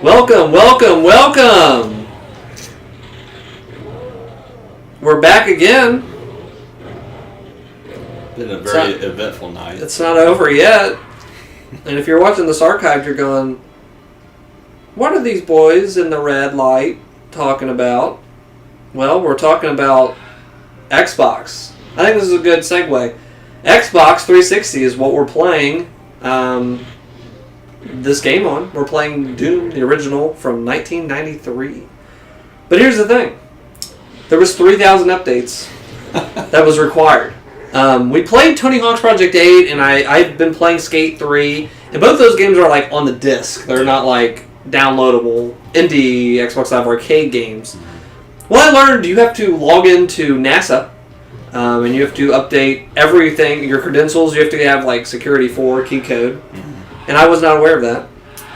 Welcome, welcome, welcome! We're back again. Been a very eventful night. It's not over yet. And if you're watching this archived, you're going, what are these boys in the red light talking about? Well, we're talking about Xbox. I think this is a good segue. Xbox 360 is what we're playing this game on. We're playing Doom, the original, from 1993. But here's the thing. There was 3,000 updates that was required. We played Tony Hawk's Project 8, and I've been playing Skate 3, and both those games are like on the disc. They're not like downloadable indie Xbox Live Arcade games. Well, I learned you have to log into NASA, and you have to update everything, your credentials. You have to have like Security 4 key code, and I was not aware of that.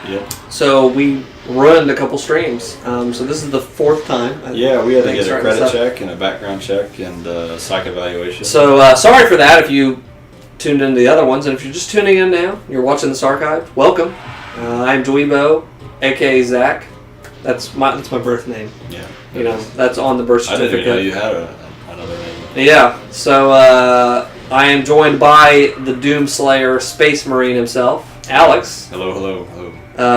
Yep. So we ruined a couple streams. So this is the fourth time. We had to get a credit check and a background check and a psych evaluation. So sorry for that if you tuned into the other ones. And if you're just tuning in now, you're watching this archive, welcome. I'm Dweebo, a.k.a. Zach. That's my birth name. Yeah. You know, that's on the birth certificate. I didn't even know you had another name. Yeah. So I am joined by the Doom Slayer Space Marine himself, Alex. Hello.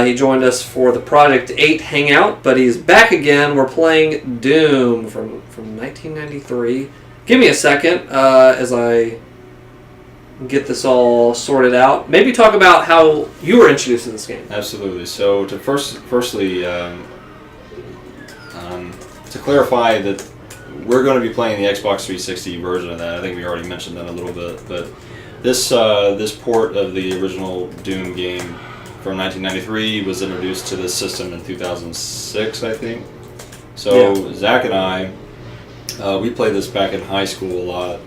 He joined us for the Project 8 Hangout, but he's back again. We're playing Doom from 1993. Give me a second as I get this all sorted out. Maybe talk about how you were introduced to this game. Absolutely. So to firstly, to clarify that we're going to be playing the Xbox 360 version of that. I think we already mentioned that a little bit, but this port of the original Doom game from 1993 was introduced to this system in 2006, I think. So yeah. Zach and I, we played this back in high school a lot,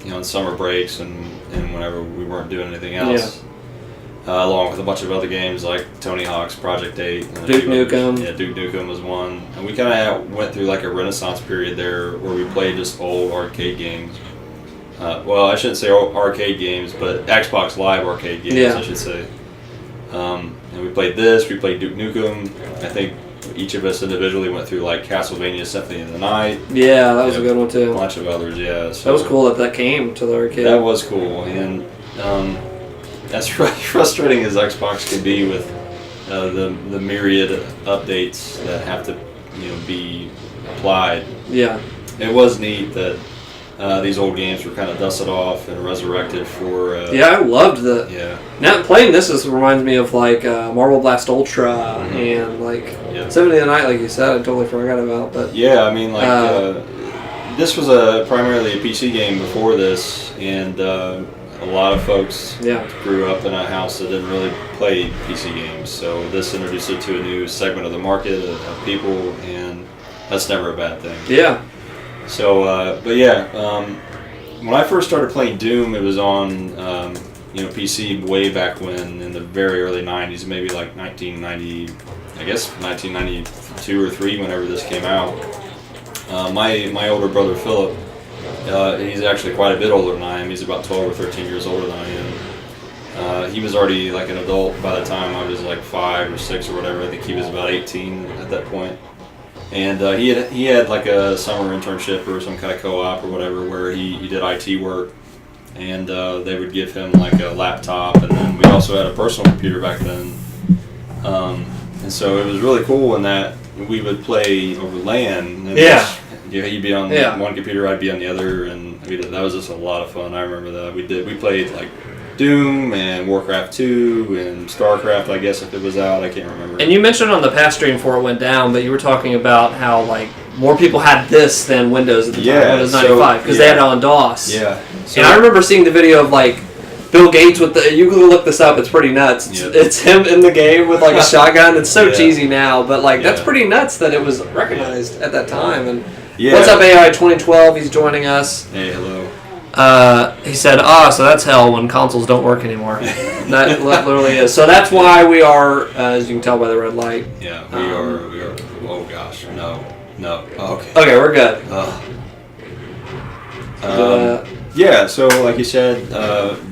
in summer breaks and whenever we weren't doing anything else. Yeah. Along with a bunch of other games like Tony Hawk's Project 8. And Duke Nukem. Yeah, Duke Nukem was one. And we kind of went through like a renaissance period there where we played just old arcade games. Well, I shouldn't say arcade games, but Xbox Live arcade games, I should say. And we played this, we played Duke Nukem. I think each of us individually went through like Castlevania Symphony of the Night. Yeah, that was a good one too. A bunch of others, yeah. So that was cool that came to the arcade. That was cool, and that's really frustrating as Xbox can be with the myriad updates that have to be applied. Yeah. It was neat that these old games were kind of dusted off and resurrected for... I loved the... Yeah. Now, playing this reminds me of, like, Marvel Blast Ultra and, like, Symphony of the Night, like you said. I totally forgot about, but... Yeah, I mean, like, this was primarily a PC game before this, and a lot of folks grew up in a house that didn't really play PC games, so this introduced it to a new segment of the market of people, and that's never a bad thing. Yeah. So, when I first started playing Doom, it was on, PC way back when, in the very early 90s, maybe like 1992 or 3, whenever this came out. My older brother, Philip, he's actually quite a bit older than I am. He's about 12 or 13 years older than I am. He was already like an adult by the time I was like 5 or 6 or whatever. I think he was about 18 at that point. And he had like a summer internship or some kind of co-op or whatever where he did IT work, and they would give him like a laptop, and then we also had a personal computer back then, and so it was really cool in that we would play over LAN. And he'd be on one computer, I'd be on the other, and that was just a lot of fun. I remember that we played like Doom and Warcraft 2 and StarCraft, I guess, if it was out. I can't remember. And you mentioned on the past stream before it went down, but you were talking about how like more people had this than Windows at the time, Windows 95, because they had it on DOS. Yeah. So, and I remember seeing the video of like Bill Gates with you can look this up, it's pretty nuts. It's him in the game with like a shotgun. It's so cheesy now, but like that's pretty nuts that it was recognized at that time. And what's up, AI 2012? He's joining us. Hey, hello. He said, so that's hell when consoles don't work anymore. that literally is. So that's why we are, as you can tell by the red light. Yeah, we are. Oh gosh, no. Oh, okay. Okay, we're good. Yeah, so like you said,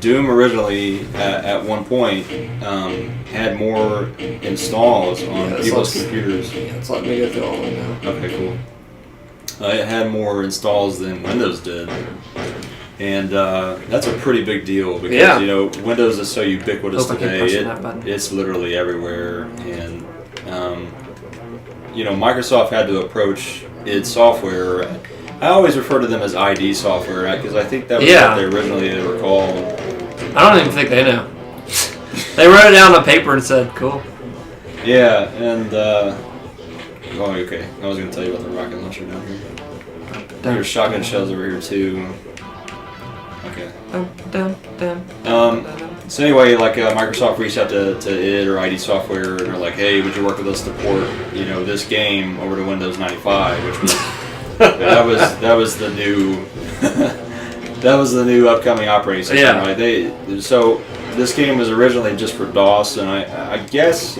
Doom originally at one point had more installs on people's computers. Yeah, it's letting me go through all of them now. Okay, cool. It had more installs than Windows did. And that's a pretty big deal because, you know, Windows is so ubiquitous today. It's literally everywhere. And, you know, Microsoft had to approach its software. I always refer to them as ID software because I think that was what they originally were called. I don't even think they know. They wrote it down on paper and said, cool. Yeah, and, oh, okay. I was going to tell you about the rocket launcher down here. There's shotgun shells over here, too. Okay. So anyway, like Microsoft reached out to id or ID Software, and they're like, "Hey, would you work with us to port, you know, this game over to Windows 95?" Which was that was the new that was the new upcoming operating system, right? So this game was originally just for DOS, and I guess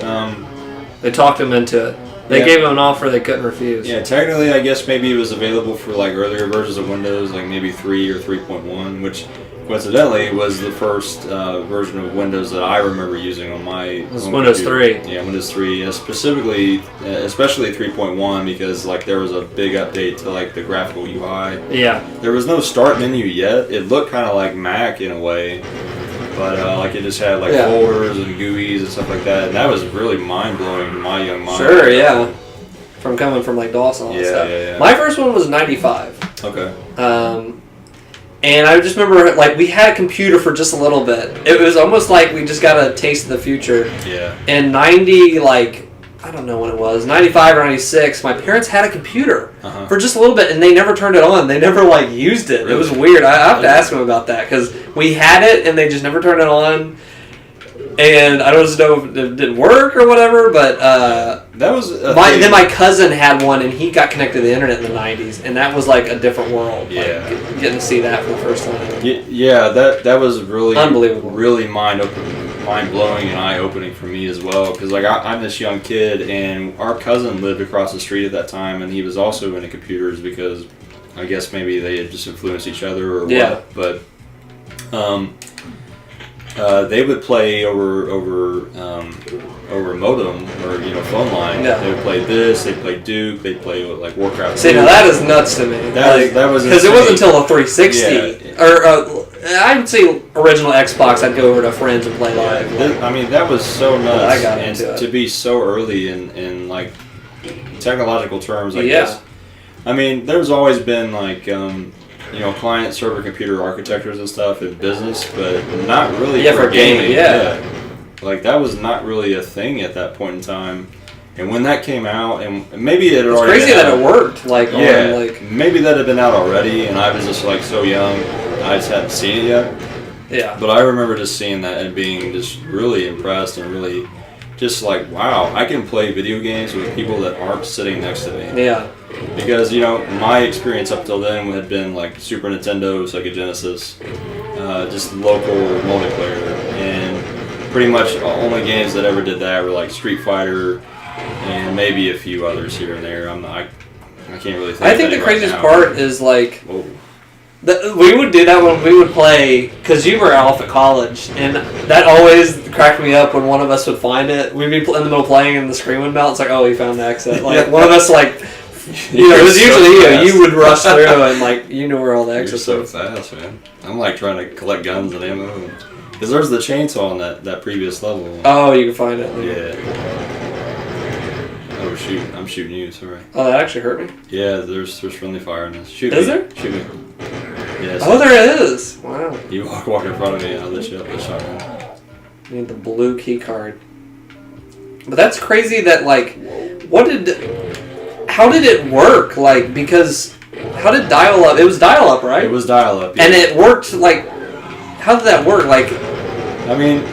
they talked them into it. They gave them an offer they couldn't refuse. Yeah, technically, I guess maybe it was available for like earlier versions of Windows, like maybe 3 or 3.1, which coincidentally was the first version of Windows that I remember using on my. It was Windows computer. 3. Yeah, Windows 3, specifically, especially 3.1, because like there was a big update to like the graphical UI. Yeah. There was no start menu yet. It looked kind of like Mac in a way. But like it just had like folders and GUIs and stuff like that, and that was really mind blowing to my young mind. Sure, yeah. From coming from like DOS and all that stuff. Yeah. My first one was 95. Okay. And I just remember like we had a computer for just a little bit. It was almost like we just got a taste of the future. Yeah. And 90, like I don't know when it was, 95 or 96. My parents had a computer for just a little bit, and they never turned it on. They never like used it. Really? It was weird. I have to ask them about that because we had it and they just never turned it on. And I don't know if it didn't work or whatever, but that was then my cousin had one and he got connected to the internet in the 90s, and that was like a different world. Yeah, like, getting to see that for the first time. Yeah, that was really unbelievable, really mind blowing and eye opening for me as well. Because like I'm this young kid, and our cousin lived across the street at that time, and he was also into computers because I guess maybe they had just influenced each other or what. But they would play over modem or phone line. Yeah. They would play this. They'd play Duke. They'd play like Warcraft. See, now that is nuts to me. That was because it wasn't until a 360 or I would say original Xbox. I'd go over to friends and play live. I mean, that was so nuts. I got into it. To be so early in like technological terms. I guess. I mean, there's always been like. Client server computer architectures and stuff in business, but not really for gaming. Yeah. Like that was not really a thing at that point in time. And when that came out, and maybe it had already crazy that it worked. Maybe that had been out already, and I was just like so young, I just hadn't seen it yet. Yeah. But I remember just seeing that and being just really impressed and really just like, wow, I can play video games with people that aren't sitting next to me. Yeah. Because, my experience up till then had been like Super Nintendo, Sega Genesis, just local multiplayer. And pretty much the only games that ever did that were like Street Fighter and maybe a few others here and there. I can't really think I think the craziest part is like, we would do that when we would play, because you were off at college, and that always cracked me up when one of us would find it. We'd be in the middle of playing and the screen would melt. It's like, oh, you found the exit. Like, one of us like... it was usually you would rush through and like you knew where all the exits were. You're so fast, man. I'm like trying to collect guns and ammo. Because there's the chainsaw on that previous level. Oh, you can find it. Yeah. Oh shoot, I'm shooting you, sorry. Oh, that actually hurt me? Yeah, there's friendly fire in this. Shoot Is me. there? Shoot me. Yes. Oh, there is! Wow. You walk in front of me and I'll let you up the shotgun. You need the blue key card. But that's crazy that like, how did it work? Like, because how did dial-up? It was dial-up, right? It was dial-up. Yeah. And it worked like, how did that work? Like, I mean,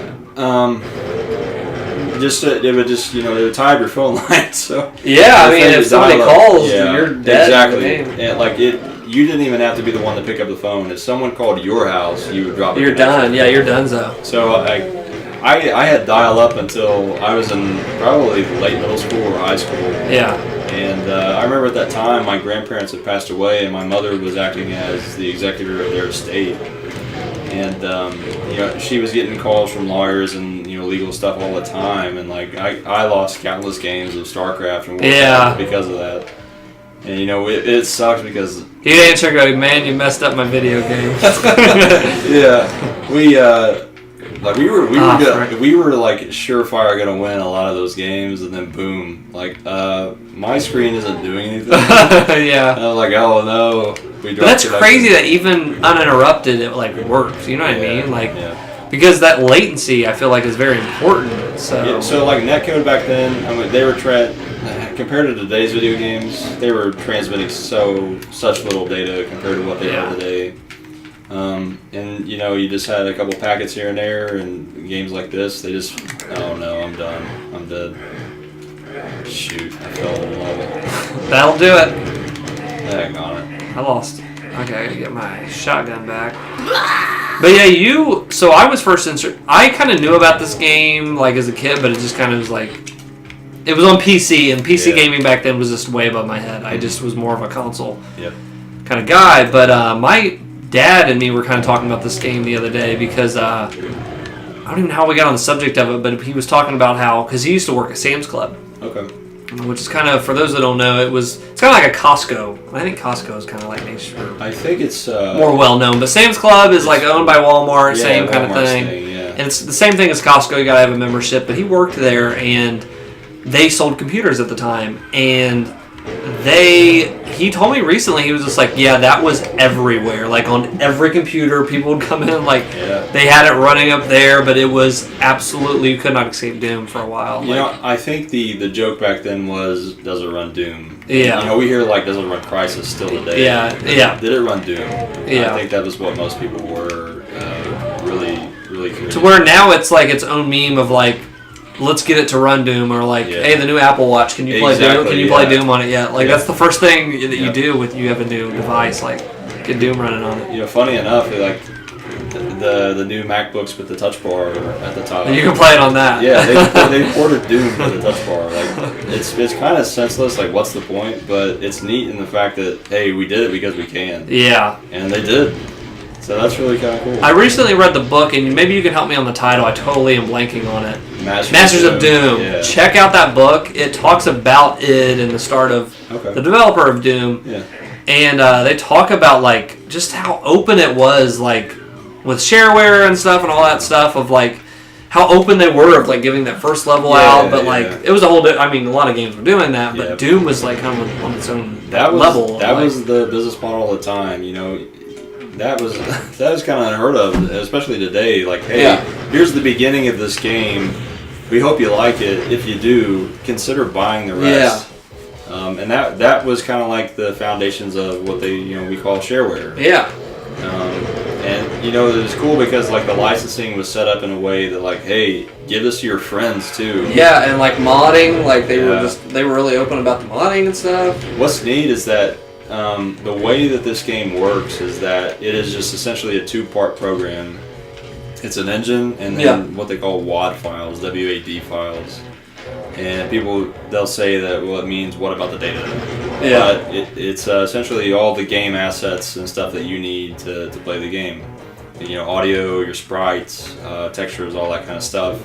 it would just it would tie up your phone line. So yeah, I mean, if somebody calls, you're dead. Exactly. And like you didn't even have to be the one to pick up the phone. If someone called your house, you would drop it. You're done. Yeah, you're done. So I had dial-up until I was in probably late middle school or high school. Yeah. And I remember at that time my grandparents had passed away, and my mother was acting as the executor of their estate. And she was getting calls from lawyers and legal stuff all the time, and like I lost countless games of StarCraft and Warcraft because of that. And it sucks because he'd answer and go, "Man, you messed up my video game." Yeah, we were like surefire gonna win a lot of those games, and then boom, like my screen isn't doing anything. Yeah. And I was like, oh no. But that's crazy that even uninterrupted it like works. You know what I mean? Like because that latency I feel like is very important. So like netcode back then, they were compared to today's video games, they were transmitting such little data compared to what they are today. And you just had a couple packets here and there, and games like this, they just, oh no, I'm done, I'm dead. Shoot, I fell in love. That'll do it. Heck on it. I lost. Okay, I gotta get my shotgun back. But yeah, so I was first I kind of knew about this game like as a kid, but it just kind of was like, it was on PC, and PC gaming back then was just way above my head. I just was more of a console kind of guy. But my dad and me were kind of talking about this game the other day because I don't even know how we got on the subject of it, but he was talking about how, because he used to work at Sam's Club. Okay. Which is kind of, for those that don't know, it's kind of like a Costco. I think Costco is kind of like I think it's more well known, but Sam's Club is like owned by Walmart, same kind of thing. And it's the same thing as Costco. You gotta have a membership. But he worked there, and they sold computers at the time, and he told me recently, he was just like, yeah, that was everywhere. Like on every computer, people would come in, like they had it running up there, but it was absolutely, you could not escape Doom for a while. I think the joke back then was, does it run Doom? Yeah. We hear like, does it run Crysis still today? Yeah. Did it run Doom? Yeah. I think that was what most people were really, really curious. To where now it's like its own meme of like, let's get it to run Doom, or like, hey, the new Apple Watch, can you play Doom? Can you play Doom on it yet? Like that's the first thing that you do with you have a new device, like get Doom running on it. Funny enough, like the new MacBooks with the touch bar at the top. You can play it on that. Yeah, they ported Doom for the touch bar. Like it's kind of senseless. Like what's the point? But it's neat in the fact that hey, we did it because we can. Yeah. And they did. So that's really kind of cool. I recently read the book, and maybe you can help me on the title. I totally am blanking on it. Masters of Doom. Yeah. Check out that book. It talks about it and the start of the developer of Doom. Yeah. And they talk about like just how open it was, like with shareware and stuff and all that stuff of like how open they were of like giving that first level out. But like it was a whole. I mean, a lot of games were doing that, but Doom was like kind of on its own level. That was the business model at the time. That was kind of unheard of, especially today. Like, hey, here's the beginning of this game. We hope you like it. If you do, consider buying the rest. And that was kind of like the foundations of what we call shareware. Yeah. And it was cool because like the licensing was set up in a way that like, hey, give this to your friends too. Yeah, and like modding, like they were really open about the modding and stuff. What's neat is that. The way that this game works is that it is just essentially a two-part program. It's an engine and then what they call WAD files, WAD files. And they'll say that, well, it means what about the data? Yeah. But it's essentially all the game assets and stuff that you need to play the game. Audio, your sprites, textures, all that kind of stuff.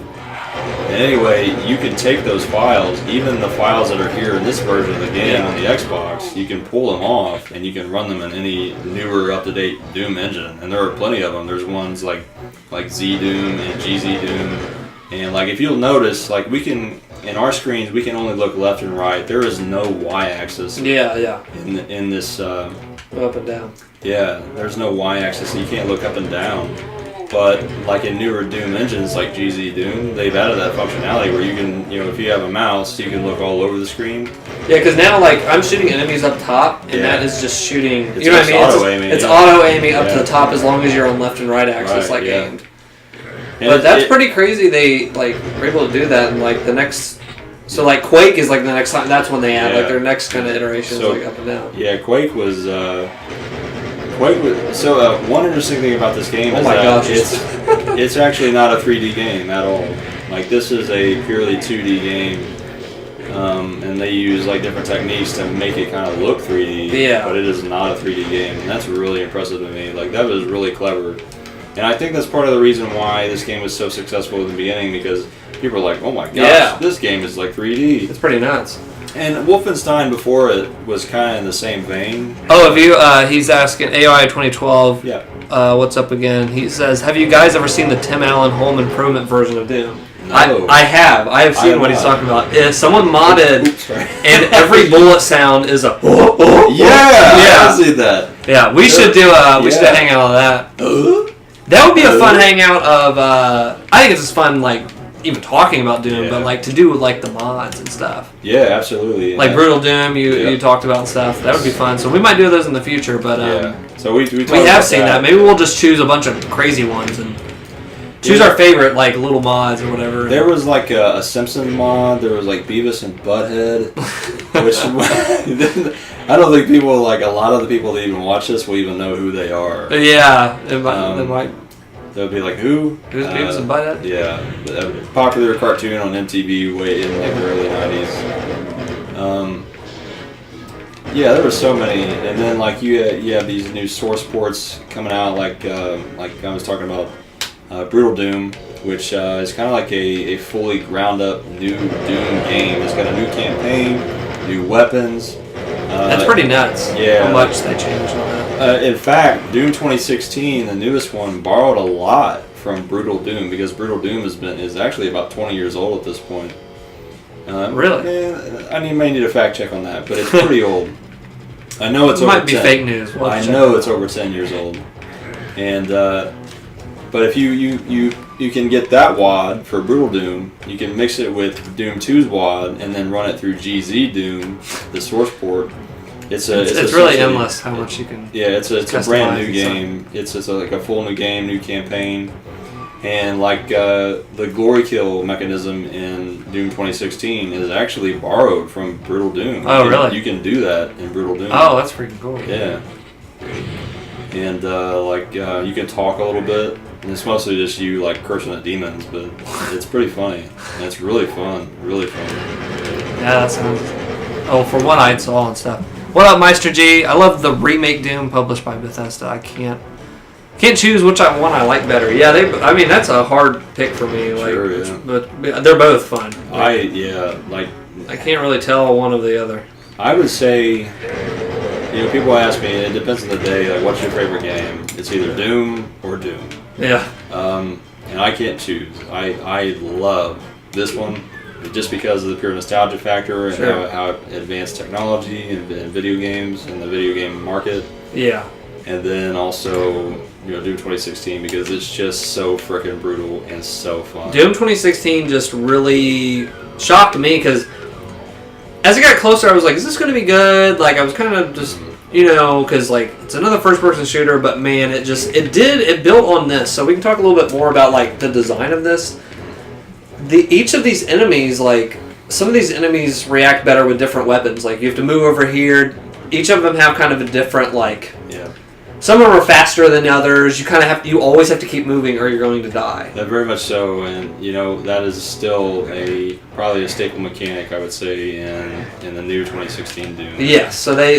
And anyway, you can take those files, even the files that are here in this version of the game on the Xbox, you can pull them off and you can run them in any newer, up-to-date Doom engine. And there are plenty of them. There's ones like Z Doom and GZ Doom. And like if you'll notice, like in our screens, we can only look left and right. There is no Y-axis. In this. Up and down. Yeah, there's no Y-axis, so you can't look up and down. But like in newer Doom engines like GZ Doom, they've added that functionality where you can, if you have a mouse, you can look all over the screen. Yeah, because now like I'm shooting enemies up top, and that is just shooting. It's auto-aiming. It's auto-aiming up to the top as long as you're on left and right axis, aimed. But that's pretty crazy. They like were able to do that, and like the next. So like Quake is like the next time. That's when they add like their next kind of iterations, like up and down. Yeah, Quake was. So one interesting thing about this game is that it's actually not a 3D game at all. Like this is a purely 2D game. and they use like different techniques to make it kind of look 3D. Yeah. But it is not a 3D game, and that's really impressive to me. Like that was really clever, and I think that's part of the reason why this game was so successful in the beginning, because people are like, "Oh my gosh, this game is like 3D." It's pretty nuts. And Wolfenstein before it was kind of in the same vein. Oh, have you? He's asking AI 2012. Yeah. What's up again? He says, "Have you guys ever seen the Tim Allen home improvement version of Doom?" No. I have. I have seen what he's talking about. If someone modded, and every bullet sound is a. I see that. Yeah, we should do we should hang out on that. That would be a fun hangout of. I think it's just fun, like even talking about Doom, but like to do like the mods and stuff. Yeah, absolutely. Like Brutal Doom, you talked about stuff. That would be fun. So we might do those in the future, but so we have seen that. Maybe we'll just choose a bunch of crazy ones and choose our favorite like little mods or whatever. There was like a Simpson mod. There was like Beavis and Butthead, which I don't think people like a lot of the people that even watch this will even know who they are. Yeah, they might. They'll be like, who? Who's Beavis and Butthead? Yeah, a popular cartoon on MTV way in like the early 90s. Yeah, there were so many, and then like you have these new source ports coming out, like I was talking about Brutal Doom, which is kind of like a fully ground up new Doom game. It's got a new campaign, new weapons. That's pretty nuts. Yeah, how much they changed on that. In fact, Doom 2016, the newest one, borrowed a lot from Brutal Doom, because Brutal Doom is actually about 20 years old at this point. Really? I may need a fact check on that, but it's pretty old. I know it's over 10. Might be fake news. I know it's over 10 years old. And but if you can get that WAD for Brutal Doom, you can mix it with Doom 2's WAD and then run it through GZ Doom, the source port. It's really endless how much you can. Yeah, it's a brand new game. It's like a full new game, new campaign, and like the glory kill mechanism in Doom 2016 is actually borrowed from Brutal Doom. Really? You can do that in Brutal Doom. Oh, that's freaking cool. Yeah. And you can talk a little bit, and it's mostly just you like cursing at demons, but it's pretty funny. And it's really fun, really fun. Yeah, that sounds. Oh, for what I saw and stuff. What up, Meister G? I love the remake Doom published by Bethesda. I can't choose which one I like better. Yeah, that's a hard pick for me. Like, sure, yeah. But they're both fun. I can't really tell one of the other. I would say, people ask me, it depends on the day, like, what's your favorite game? It's either Doom or Doom. Yeah. And I can't choose. I love this one just because of the pure nostalgia factor and how advanced technology and video games and the video game market. Yeah. And then also, Doom 2016 because it's just so freaking brutal and so fun. Doom 2016 just really shocked me because as it got closer, I was like, is this going to be good? Like, I was kind of just, because, like, it's another first-person shooter, but, man, it built on this. So we can talk a little bit more about, like, the design of this. Each of these enemies, like, some of these enemies react better with different weapons. Like, you have to move over here. Each of them have kind of a different, like... Yeah. Some of them are faster than others. You always have to keep moving or you're going to die. Yeah, very much so, and that is still probably a staple mechanic, I would say, in the new 2016 Doom. Yes, so they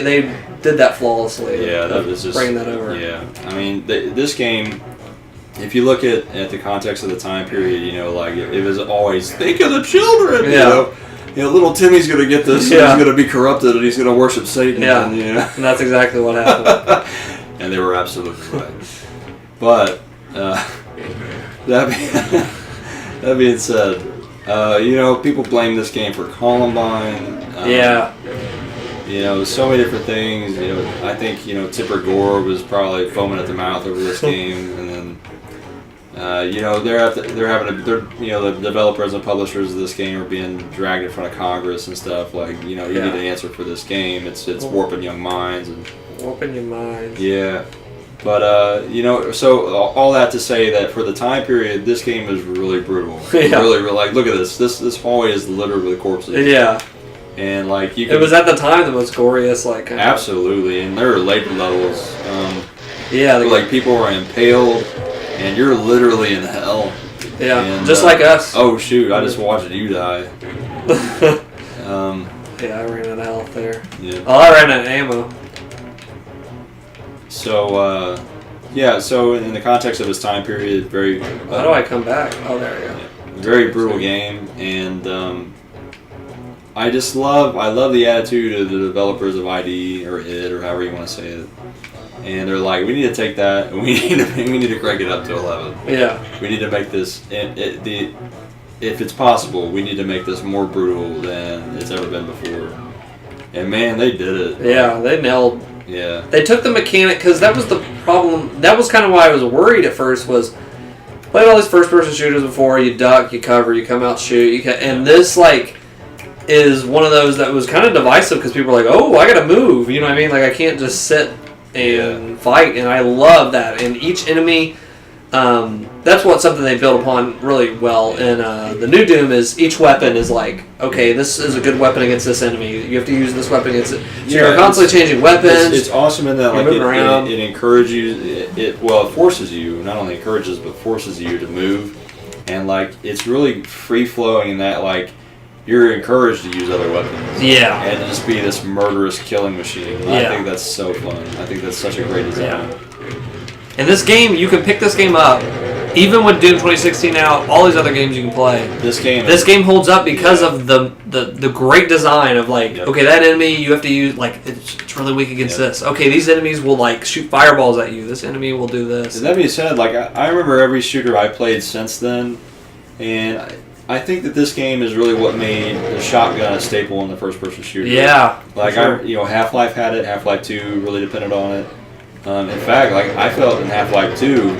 did that flawlessly. Yeah, that was just bringing that over. Yeah, I mean this game, if you look at the context of the time period, it was always think of the children. Yeah. Little Timmy's gonna get this. And he's gonna be corrupted, and he's gonna worship Satan. Yeah, and that's exactly what happened. And they were absolutely right. But that being said, people blame this game for Columbine. So many different things. I think Tipper Gore was probably foaming at the mouth over this game, and then the developers and publishers of this game are being dragged in front of Congress and stuff. Like you need to answer for this game. It's warping young minds and. Warping your mind. Yeah. But, so all that to say that for the time period, this game is really brutal. Yeah. Really, like, look at this. This hallway is literally corpses. Yeah. And, like, it was at the time the most goriest, like, kind absolutely. And there are later levels. Like, people are impaled, and you're literally in hell. Yeah, and, just like us. Oh, shoot. I just watched you die. Yeah, I ran out of health there. Yeah. Oh, I ran out of ammo. So, so in the context of his time period, very... How do I come back? Oh, there we go. Yeah, very brutal game, and I love the attitude of the developers of ID, or id, or however you want to say it. And they're like, we need to take that, and we need to crank it up to 11. Yeah. We need to make this, if it's possible, we need to make this more brutal than it's ever been before. And man, they did it. Yeah, they nailed. Yeah. They took the mechanic, because that was the problem. That was kind of why I was worried at first. Was played all these first-person shooters before. You duck, you cover, you come out, shoot. And this is one of those that was kind of divisive because people were like, "Oh, I got to move." You know what I mean? Like I can't just sit and fight. And I love that. And each enemy. That's something they built upon really well. And the new Doom is each weapon is like, okay, this is a good weapon against this enemy. You have to use this weapon against it. So you're constantly changing weapons. It's awesome in that it encourages you. It forces you. Not only encourages, but forces you to move. And it's really free flowing in that you're encouraged to use other weapons. Yeah. And to just be this murderous killing machine. And I think that's so fun. I think that's such a great design. Yeah. In this game, you can pick this game up, even with Doom 2016 out. All these other games you can play. This game holds up because of the great design of okay, that enemy you have to use it's really weak against this. Okay, these enemies will shoot fireballs at you. This enemy will do this. And that being said, I remember every shooter I played since then, and I think that this game is really what made the shotgun a staple in the first-person shooter. Yeah. Sure. Half-Life had it. Half-Life 2 really depended on it. In fact, I felt in Half-Life 2,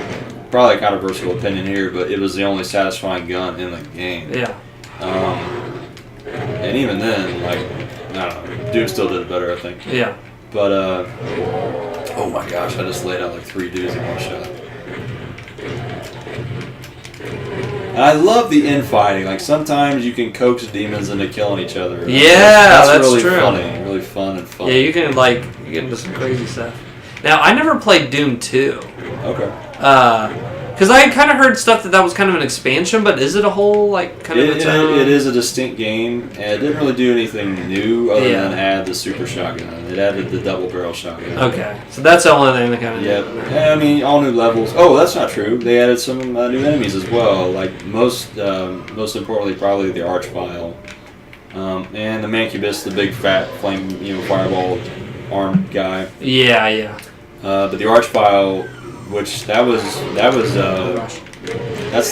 probably a controversial opinion here, but it was the only satisfying gun in the game. Yeah. And even then, I don't know, Doom still did it better, I think. Yeah. But, oh my gosh, I just laid out 3 dudes in one shot. And I love the infighting. Sometimes you can coax demons into killing each other. Yeah, that's really true. Funny, really fun and fun. Yeah, you can you get into some crazy stuff. Now, I never played Doom 2. Okay. Because I kind of heard stuff that was kind of an expansion, but is it a whole, kind of its own? It is a distinct game, and it didn't really do anything new other than add the super shotgun. It added the double barrel shotgun. Okay. So that's the only thing that kind of... Yeah. I mean, all new levels. Oh, that's not true. They added some new enemies as well. Most importantly, probably the Archvile. And the Mancubus, the big fat flame, fireball armed guy. Yeah. But the Archvile, which that's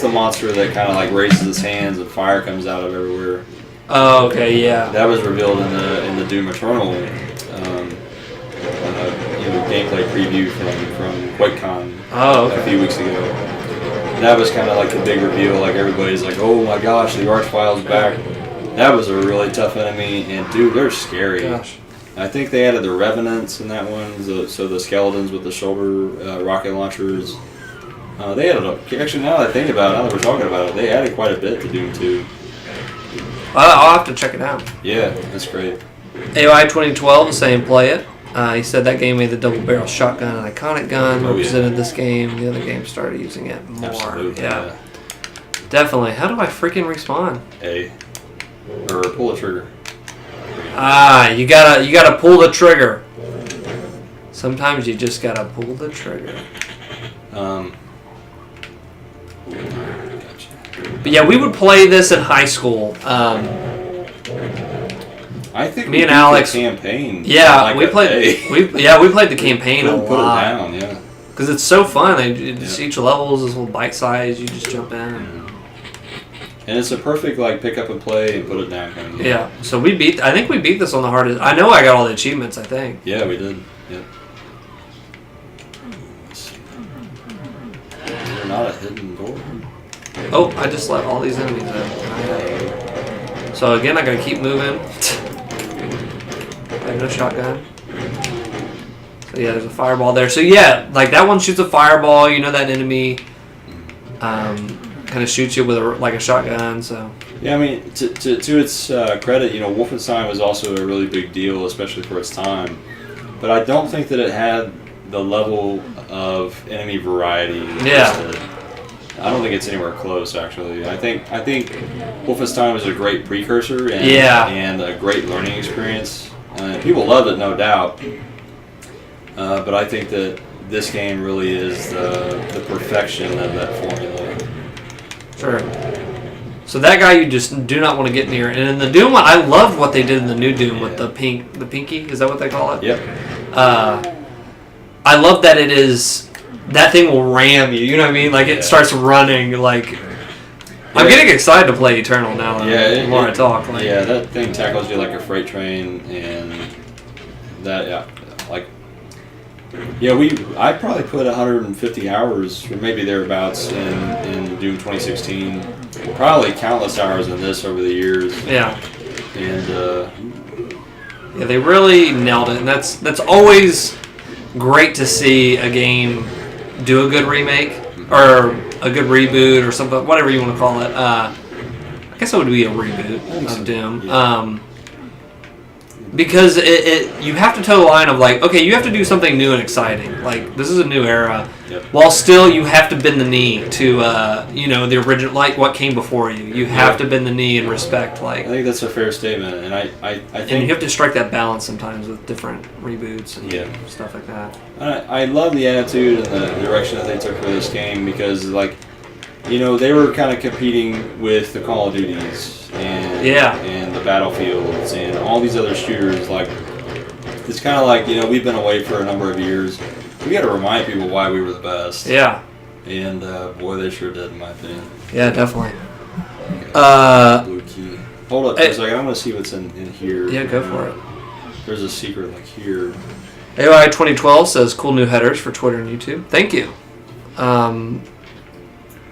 the monster that kind of raises its hands and fire comes out of everywhere. Oh, okay, yeah. That was revealed in the Doom Eternal gameplay preview from QuakeCon a few weeks ago. That was kind of the big reveal. Everybody's oh my gosh, the Archvile's back. That was a really tough enemy, and dude, they're scary. Gosh. I think they added the Revenants in that one, so the skeletons with the shoulder rocket launchers. They added actually, now that I think about it, now that we're talking about it, they added quite a bit to Doom 2. I'll have to check it out. Yeah, that's great. AOI 2012 is saying play it. He said that game made the double barrel shotgun an iconic gun, represented this game. The other games started using it more. Absolutely, yeah. Definitely. How do I freaking respawn? A. Or pull the trigger. You gotta pull the trigger. Sometimes you just gotta pull the trigger. But yeah, we would play this in high school. I think me and Alex the campaign. Yeah, we played. We played the campaign a lot. Put it down, yeah. Because it's so fun. Each level is this little bite size. You just jump in. And it's a perfect pick up and play and put it down kind of game. Yeah. So I think we beat this on the hardest. I know I got all the achievements. I think. Yeah, we did. Yeah. There's not a hidden door. Oh, I just let all these enemies in. So again, I gotta keep moving. I have no shotgun. So yeah, there's a fireball there. So yeah, that one shoots a fireball. You know that enemy kind of shoots you with a shotgun. So yeah, I mean, to its credit, Wolfenstein was also a really big deal, especially for its time. But I don't think that it had the level of enemy variety. Yeah. I don't think it's anywhere close. Actually, I think Wolfenstein was a great precursor and a great learning experience. People love it, no doubt. But I think that this game really is the perfection of that formula. Sure. So that guy you just do not want to get near. And in the Doom one, I loved what they did in the new Doom with the pinky. Is that what they call it? Yep. I love that it is. That thing will ram you. You know what I mean? Like it starts running. Like I'm getting excited to play Eternal now. The more I talk. Like, that thing tackles you like a freight train, and that I probably put 150 hours or maybe thereabouts in Doom 2016. Probably countless hours in this over the years. Yeah. And they really nailed it, and that's always great to see a game do a good remake or a good reboot or something, whatever you want to call it. I guess it would be a reboot of Doom. Yeah. Because you have to toe the line of like, okay, you have to do something new and exciting. Like, this is a new era. Yep. While still you have to bend the knee to, the original, like what came before you. You have to bend the knee and respect. Like, I think that's a fair statement. And I think... And you have to strike that balance sometimes with different reboots and stuff like that. I love the attitude and the direction that they took for this game because, like, they were kind of competing with the Call of Duties and the Battlefields and all these other shooters. Like, it's kind of like, we've been away for a number of years. We got to remind people why we were the best. Yeah. And boy, they sure did, in my opinion. Yeah, definitely. Blue key. Hold up for a second. I want to see what's in here. Yeah, go for it. There's a secret like here. AI 2012 says cool new headers for Twitter and YouTube. Thank you.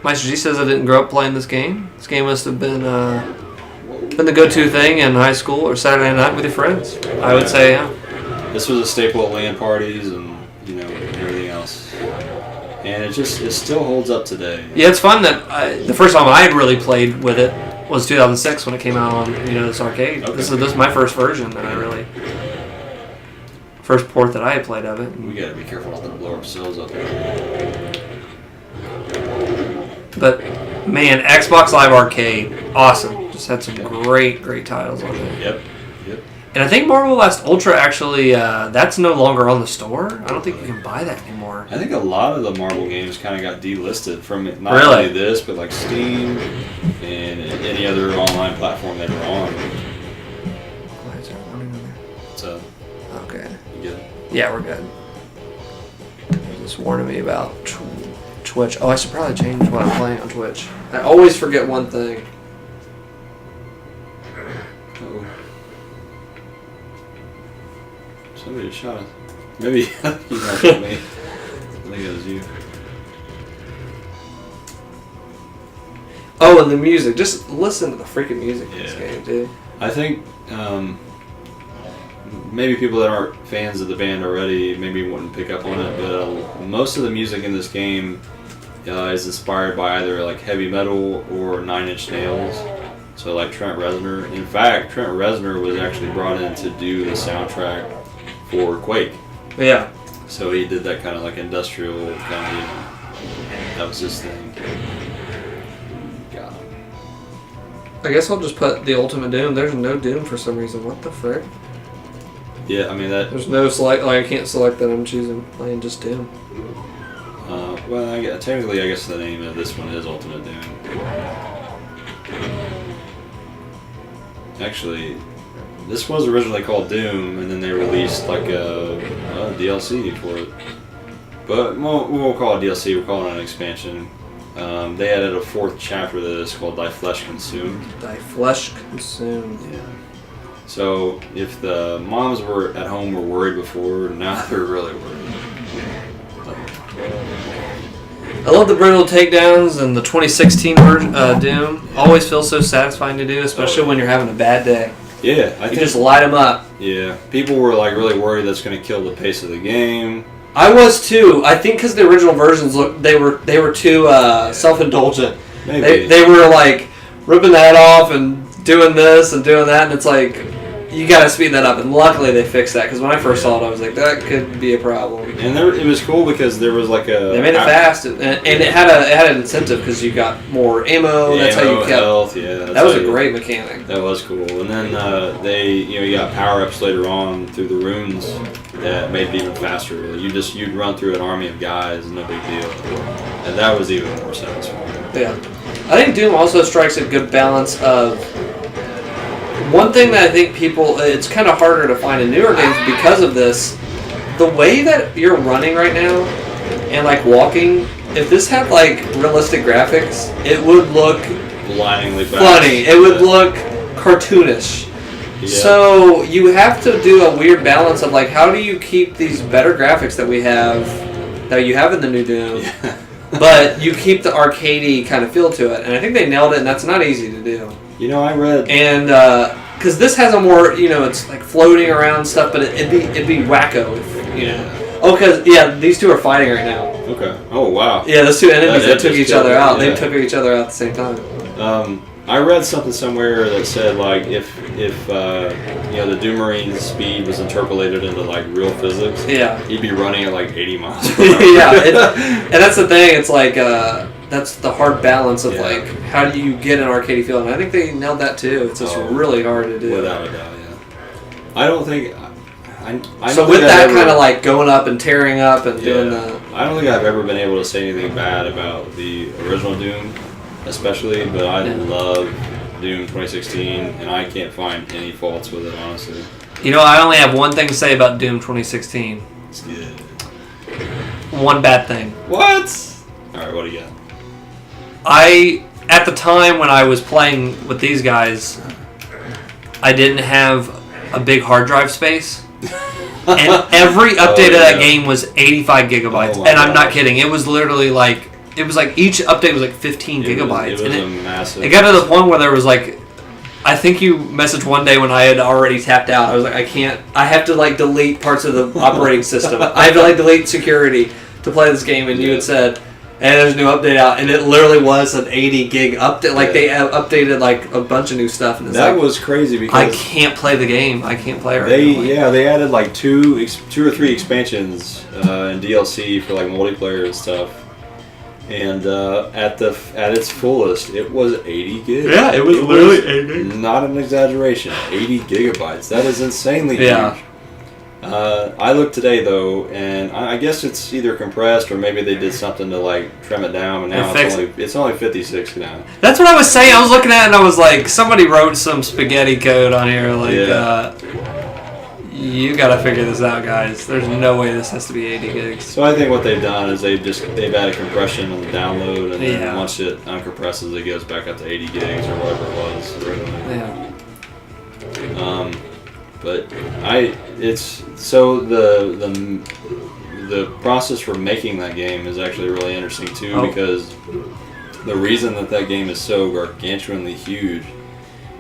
Meister G says I didn't grow up playing this game. This game must have been the go-to thing in high school or Saturday night with your friends. I would say, yeah. This was a staple at LAN parties and everything else, and it still holds up today. Yeah, it's fun that the first time I had really played with it was 2006 when it came out on this arcade. Okay. This is my first version that I really first port that I had played of it. We got to be careful not to blow ourselves up here. But man, Xbox Live Arcade, awesome. Just had some great titles on it. Yep. And I think Marvel Last Ultra actually, that's no longer on the store. I don't think you can buy that anymore. I think a lot of the Marvel games kind of got delisted from not only this, but like Steam and any other online platform they were on. Why is there running on there? So. Okay. You good? Yeah, we're good. Just warning me about Twitch. Oh, I should probably change what I'm playing on Twitch. I always forget one thing. Uh-oh. Somebody shot us. Maybe you know me. I think it was you. Oh, and the music. Just listen to the freaking music in this game, dude. I think maybe people that aren't fans of the band already maybe wouldn't pick up on it, but most of the music in this game is inspired by either like heavy metal or Nine Inch Nails. So like Trent Reznor. In fact, Trent Reznor was actually brought in to do the soundtrack for Quake. Yeah. So he did that kind of like industrial kind of, that was his thing. God. I guess I'll just put the Ultimate Doom. There's no Doom for some reason. What the frick? Yeah, I mean that. There's no select. Like I can't select that. I'm playing just Doom. Well, technically, I guess the name of this one is Ultimate Doom. Actually, this was originally called Doom, and then they released like a DLC for it. But we won't call it DLC. We'll call it an expansion. They added a fourth chapter to this called Thy Flesh Consumed. Thy Flesh Consumed. Yeah. So if the moms were at home were worried before, now they're really worried. I love the brutal takedowns and the 2016 version Doom. Always feels so satisfying to do, especially when you're having a bad day. Yeah, I think just light them up. Yeah, people were like really worried that's going to kill the pace of the game. I was too. I think because the original versions they were too self-indulgent. Maybe they were like ripping that off and doing this and doing that, and it's like you got to speed that up, and luckily they fixed that because when I first saw it, I was like, that could be a problem. And it was cool because there was like a. They made it fast, and it had an incentive because you got more ammo. That's how you kept health. Yeah, that was a great mechanic. That was cool, and then you got power ups later on through the runes that made it even faster. You'd run through an army of guys, no big deal, and that was even more satisfying. Yeah, I think Doom also strikes a good balance of. One thing that I think it's kind of harder to find in newer games because of this, the way that you're running right now and like walking, if this had like realistic graphics, it would look blindingly funny. It would look cartoonish. Yeah. So you have to do a weird balance of like, how do you keep these better graphics that you have in the new Doom, but you keep the arcadey kind of feel to it, and I think they nailed it, and that's not easy to do. I read... And, because this has a more, it's like floating around stuff, but it'd be wacko if, know. Oh, because, these two are fighting right now. Okay. Oh, wow. Yeah, those two enemies that took each other out. Yeah. They took each other out at the same time. I read something somewhere that said, like, if the Doom Marine's speed was interpolated into, like, real physics, he'd be running at, like, 80 miles per hour. And that's the thing. It's like... that's the hard balance of like how do you get an arcade feel, and I think they nailed that too. It's just really hard to do. Without a doubt, I don't think. So with that kind of like going up and tearing up and doing the. I don't think I've ever been able to say anything bad about the original Doom, especially. But I love Doom 2016, and I can't find any faults with it, honestly. I only have one thing to say about Doom 2016. It's good. One bad thing. What? All right, what do you got? At the time when I was playing with these guys, I didn't have a big hard drive space. And every update of that game was 85 gigabytes. And I'm not kidding. It was literally like, each update was like 15 gigabytes. It was a massive... It got to the point where there was like, I think you messaged one day when I had already tapped out. I was like, I have to like delete parts of the operating system. I have to like delete security to play this game. And you had said... And there's a new update out, and it literally was an 80 gig update. Like they updated like a bunch of new stuff, and that was crazy because I can't play the game. I can't play it. They added like two or three expansions and DLC for like multiplayer and stuff. And at its fullest, it was 80 gigs. Yeah, it was literally 80. Not an exaggeration. 80 gigabytes. That is insanely huge. I looked today though, and I guess it's either compressed or maybe they did something to like trim it down, and now it's only 56 now. That's what I was saying. I was looking at it and I was like, somebody wrote some spaghetti code on here. Like, you gotta figure this out, guys. There's no way this has to be 80 gigs. So I think what they've done is they've added compression on the download, and then once it uncompresses, it goes back up to 80 gigs or whatever it was originally. But the process for making that game is actually really interesting too, because the reason that game is so gargantuanly huge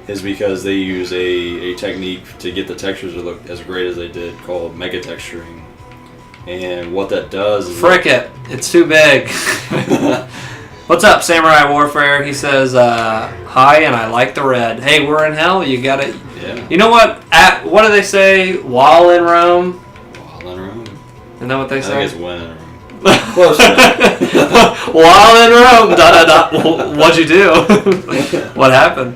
is because they use a technique to get the textures to look as great as they did called mega texturing, and what that does is it's too big. What's up, Samurai Warfare? He says, hi, and I like the red. Hey, we're in hell. You got it. Yeah. You know what? What do they say? While in Rome? While in Rome. Isn't that what they say? I think it's when in Rome. Close enough. While in Rome. Well, what'd you do? What happened?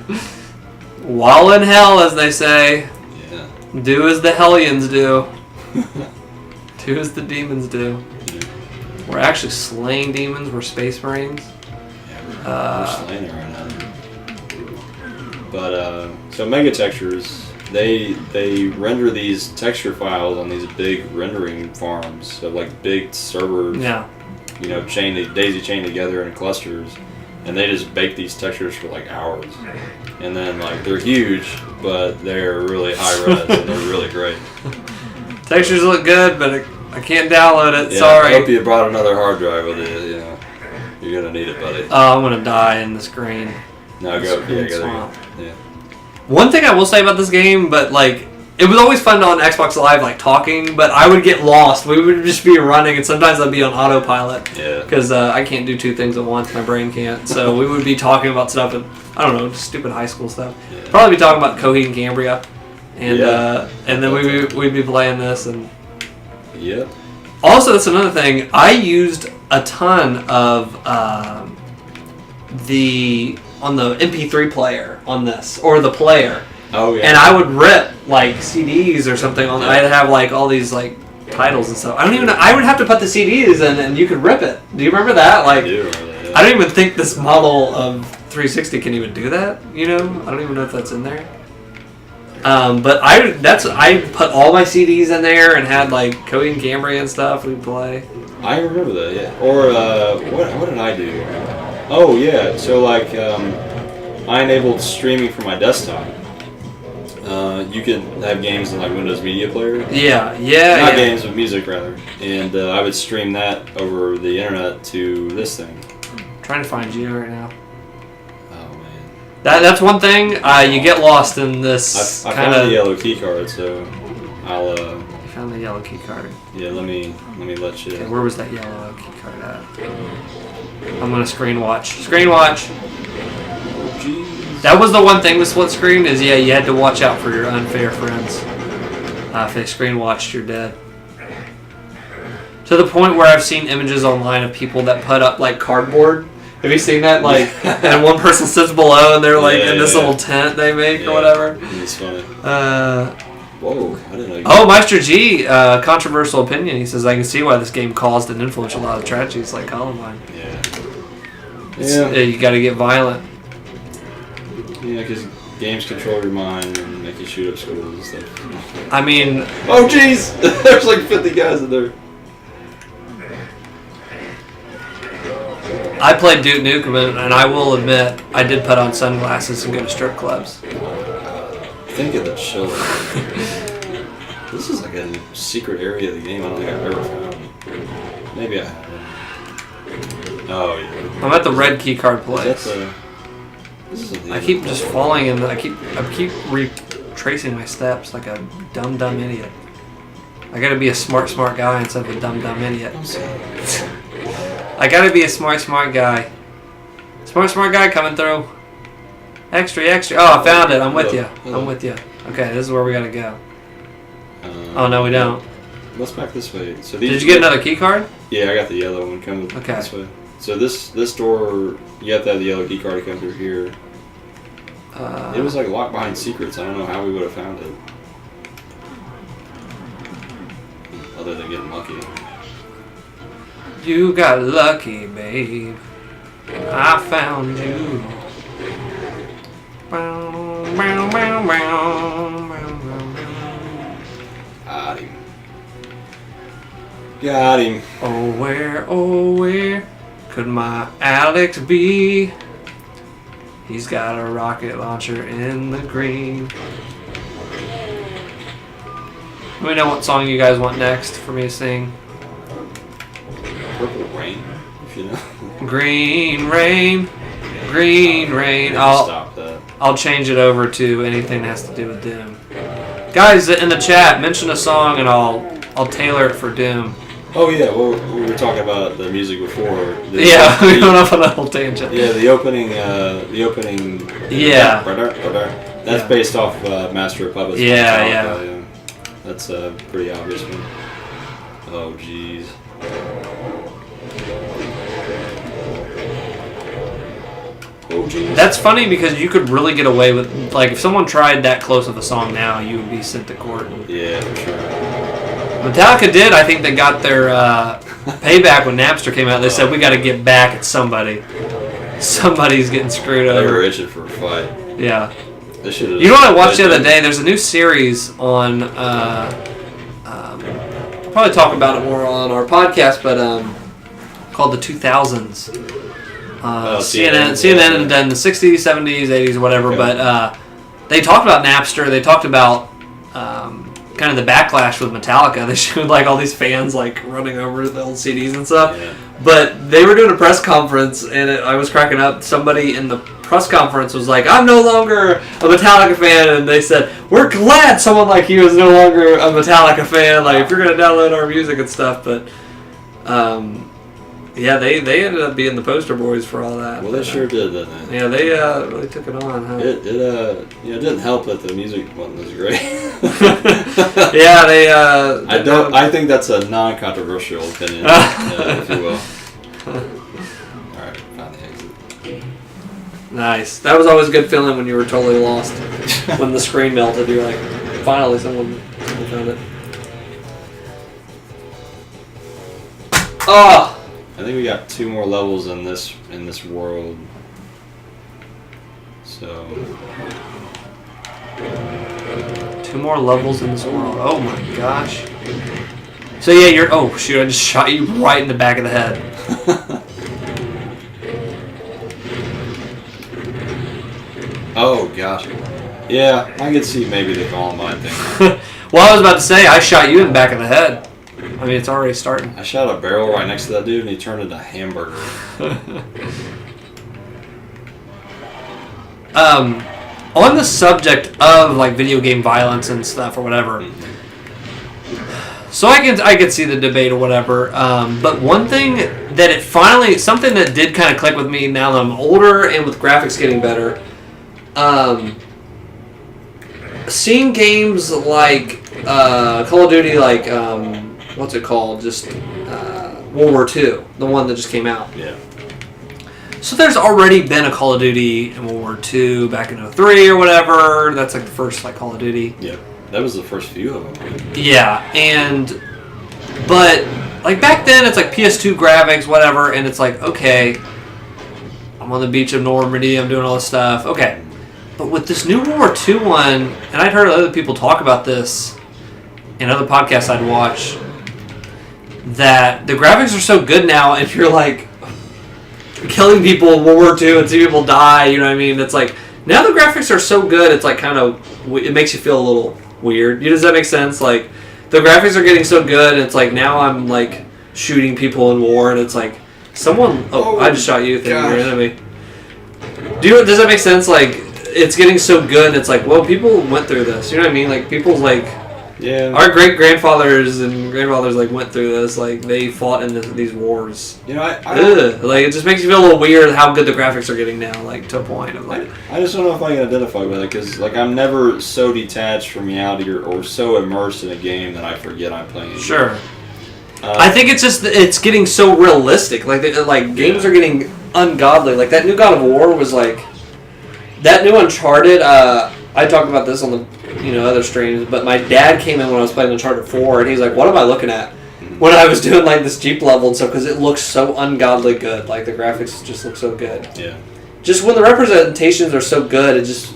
While in hell, as they say. Yeah. Do as the Hellions do. Do as the demons do. We're actually slaying demons. We're Space Marines. Yeah, we're slaying it right now. But so mega textures, they render these texture files on these big rendering farms, so like big servers. Yeah. Daisy chain together in clusters, and they just bake these textures for like hours, and then like they're huge, but they're really high res and they're really great. Textures look good, but I can't download it. Yeah, Sorry. I hope you brought another hard drive with you. You're gonna need it, buddy. Oh, I'm gonna die in this green. No, go. Yeah. One thing I will say about this game, but like, it was always fun on Xbox Live, like talking, but I would get lost. We would just be running, and sometimes I'd be on autopilot. Yeah. Because I can't do two things at once. My brain can't. So we would be talking about stuff, and I don't know, just stupid high school stuff. Yeah. Probably be talking about Coheed and Cambria. and then we'd be playing this and. Yep. Also, that's another thing. I used a ton of on the MP3 player on this, or the player. Oh yeah. And I would rip like CDs or something on. I'd have like all these like titles and stuff. I don't even know. I would have to put the CDs in, and you could rip it. Do you remember that? Like, I do remember that. I don't even think this model of 360 can even do that. You know, I don't even know if that's in there. But I put all my CDs in there and had like Cody and Cambria and stuff we'd play. I remember that, yeah. Or what did I do? Oh yeah, so like I enabled streaming for my desktop. You could have games in like Windows Media Player. Yeah. Not games, but music rather. And I would stream that over the internet to this thing. I'm trying to find you right now. Oh man. That's one thing. You get lost in this I kind found of. the yellow key card, so I'll. You found the yellow key card. Yeah, let me let you. Okay, where was that yellow key card at? I'm gonna screen watch. Screen watch. Oh, jeez. That was the one thing with split screen is you had to watch out for your unfair friends. If they screen watched, you're dead. To the point where I've seen images online of people that put up like cardboard. Have you seen that? Like, and one person sits below and they're like in this little tent they make or whatever. It's funny. Whoa, I didn't know. Oh, Meister G, controversial opinion. He says, I can see why this game caused and influenced a lot of tragedies like Columbine. Yeah. You got to get violent. Yeah, because games control your mind and make you shoot up schools and stuff. I mean... Oh, jeez! There's like 50 guys in there. I played Duke Nukem, and I will admit, I did put on sunglasses and go to strip clubs. Think of the children. This is like a secret area of the game I don't think I've ever found. Maybe I haven't. Oh, yeah. I'm at the red key card place. I keep just falling in. I keep retracing my steps like a dumb idiot. I gotta be a smart guy instead of a dumb idiot. I gotta be a smart guy. Smart guy coming through. Extra. Oh, I found it. I'm with you. Okay, this is where we gotta go. Oh no, we don't. Let's back this way. So did you get another key card? Yeah, I got the yellow one coming this way. So this door, you have to have the yellow key card to come through here. It was like locked behind secrets. I don't know how we would have found it. Other than getting lucky. You got lucky, babe. I found you. Got him. Oh, where could my Alex be? He's got a rocket launcher in the green. Let me know what song you guys want next for me to sing. Purple Rain, if you know. Green rain. Stop that. I'll change it over to anything that has to do with Doom. Guys in the chat, mention a song and I'll tailor it for Doom. Oh yeah, well we were talking about the music before. We went off on a whole tangent. Yeah, the opening. Yeah. That's based off Master of Puppets. Yeah. That's a pretty obvious one. Oh jeez. Oh jeez. That's funny because you could really get away with, like, if someone tried that close of a song now, you would be sent to court. Yeah, for sure. Metallica did. I think they got their payback when Napster came out. They said, we got to get back at somebody. Somebody's getting screwed over. They were itching for a fight. Yeah. You know what I watched the other day? There's a new series on, I'll probably talk about it more on our podcast, but called The 2000s. CNN had done the 60s, 70s, 80s, whatever, but they talked about Napster. They talked about kind of the backlash with Metallica. They showed like all these fans like running over the old CDs and stuff. Yeah. But they were doing a press conference, and I was cracking up. Somebody in the press conference was like, I'm no longer a Metallica fan, and they said, we're glad someone like you is no longer a Metallica fan. Like, if you're going to download our music and stuff, but Yeah, they ended up being the poster boys for all that. Well, they sure did, didn't they? Yeah, they really took it on, huh? It didn't help that the music wasn't as great. Yeah, they. I think that's a non-controversial opinion, if you will. All right, found the exit. Nice. That was always a good feeling when you were totally lost. When the screen melted, you're like, finally, someone found it. Oh. I think we got 2 more levels in this world. So 2 more levels in this world. Oh my gosh. So yeah, you're. Oh shoot! I just shot you right in the back of the head. Oh gosh. Yeah, I could see maybe the Columbine thing. Well, I was about to say I shot you in the back of the head. I mean, it's already starting. I shot a barrel right next to that dude, and he turned into a hamburger. On the subject of like video game violence and stuff or whatever, so I can see the debate or whatever. But one thing that something that did kind of click with me now that I'm older and with graphics getting better, seeing games like Call of Duty, like what's it called? Just World War II, the one that just came out. Yeah. So there's already been a Call of Duty in World War II back in 03 or whatever. That's like the first like Call of Duty. Yeah. That was the first few of them. Yeah, but like back then it's like PS2 graphics, whatever, and it's like, okay, I'm on the beach of Normandy, I'm doing all this stuff. Okay. But with this new World War II one, and I'd heard other people talk about this in other podcasts I'd watch, that the graphics are so good now, and you're like killing people in World War II and see people die, you know what I mean? It's like, now the graphics are so good, it's like kind of, it makes you feel a little weird. Does that make sense? Like, the graphics are getting so good, and it's like, now I'm like shooting people in war, and it's like, I just shot you, thinking you're an enemy. Does that make sense? Like, it's getting so good, and it's like, well, people went through this, you know what I mean? Like, people's like, yeah, our great-grandfathers and grandfathers like went through this, like they fought in these wars. You know, like it just makes you feel a little weird how good the graphics are getting now, like to a point of like. I just don't know if I can identify with it because like I'm never so detached from reality or so immersed in a game that I forget I'm playing. A sure. game. I think it's getting so realistic. Like games are getting ungodly. Like that new God of War was like that new Uncharted. I talked about this on the other streams, but my dad came in when I was playing Uncharted 4, and he's like, "What am I looking at?" When I was doing like this Jeep level and stuff, because it looks so ungodly good. Like the graphics just look so good. Yeah. Just when the representations are so good, it just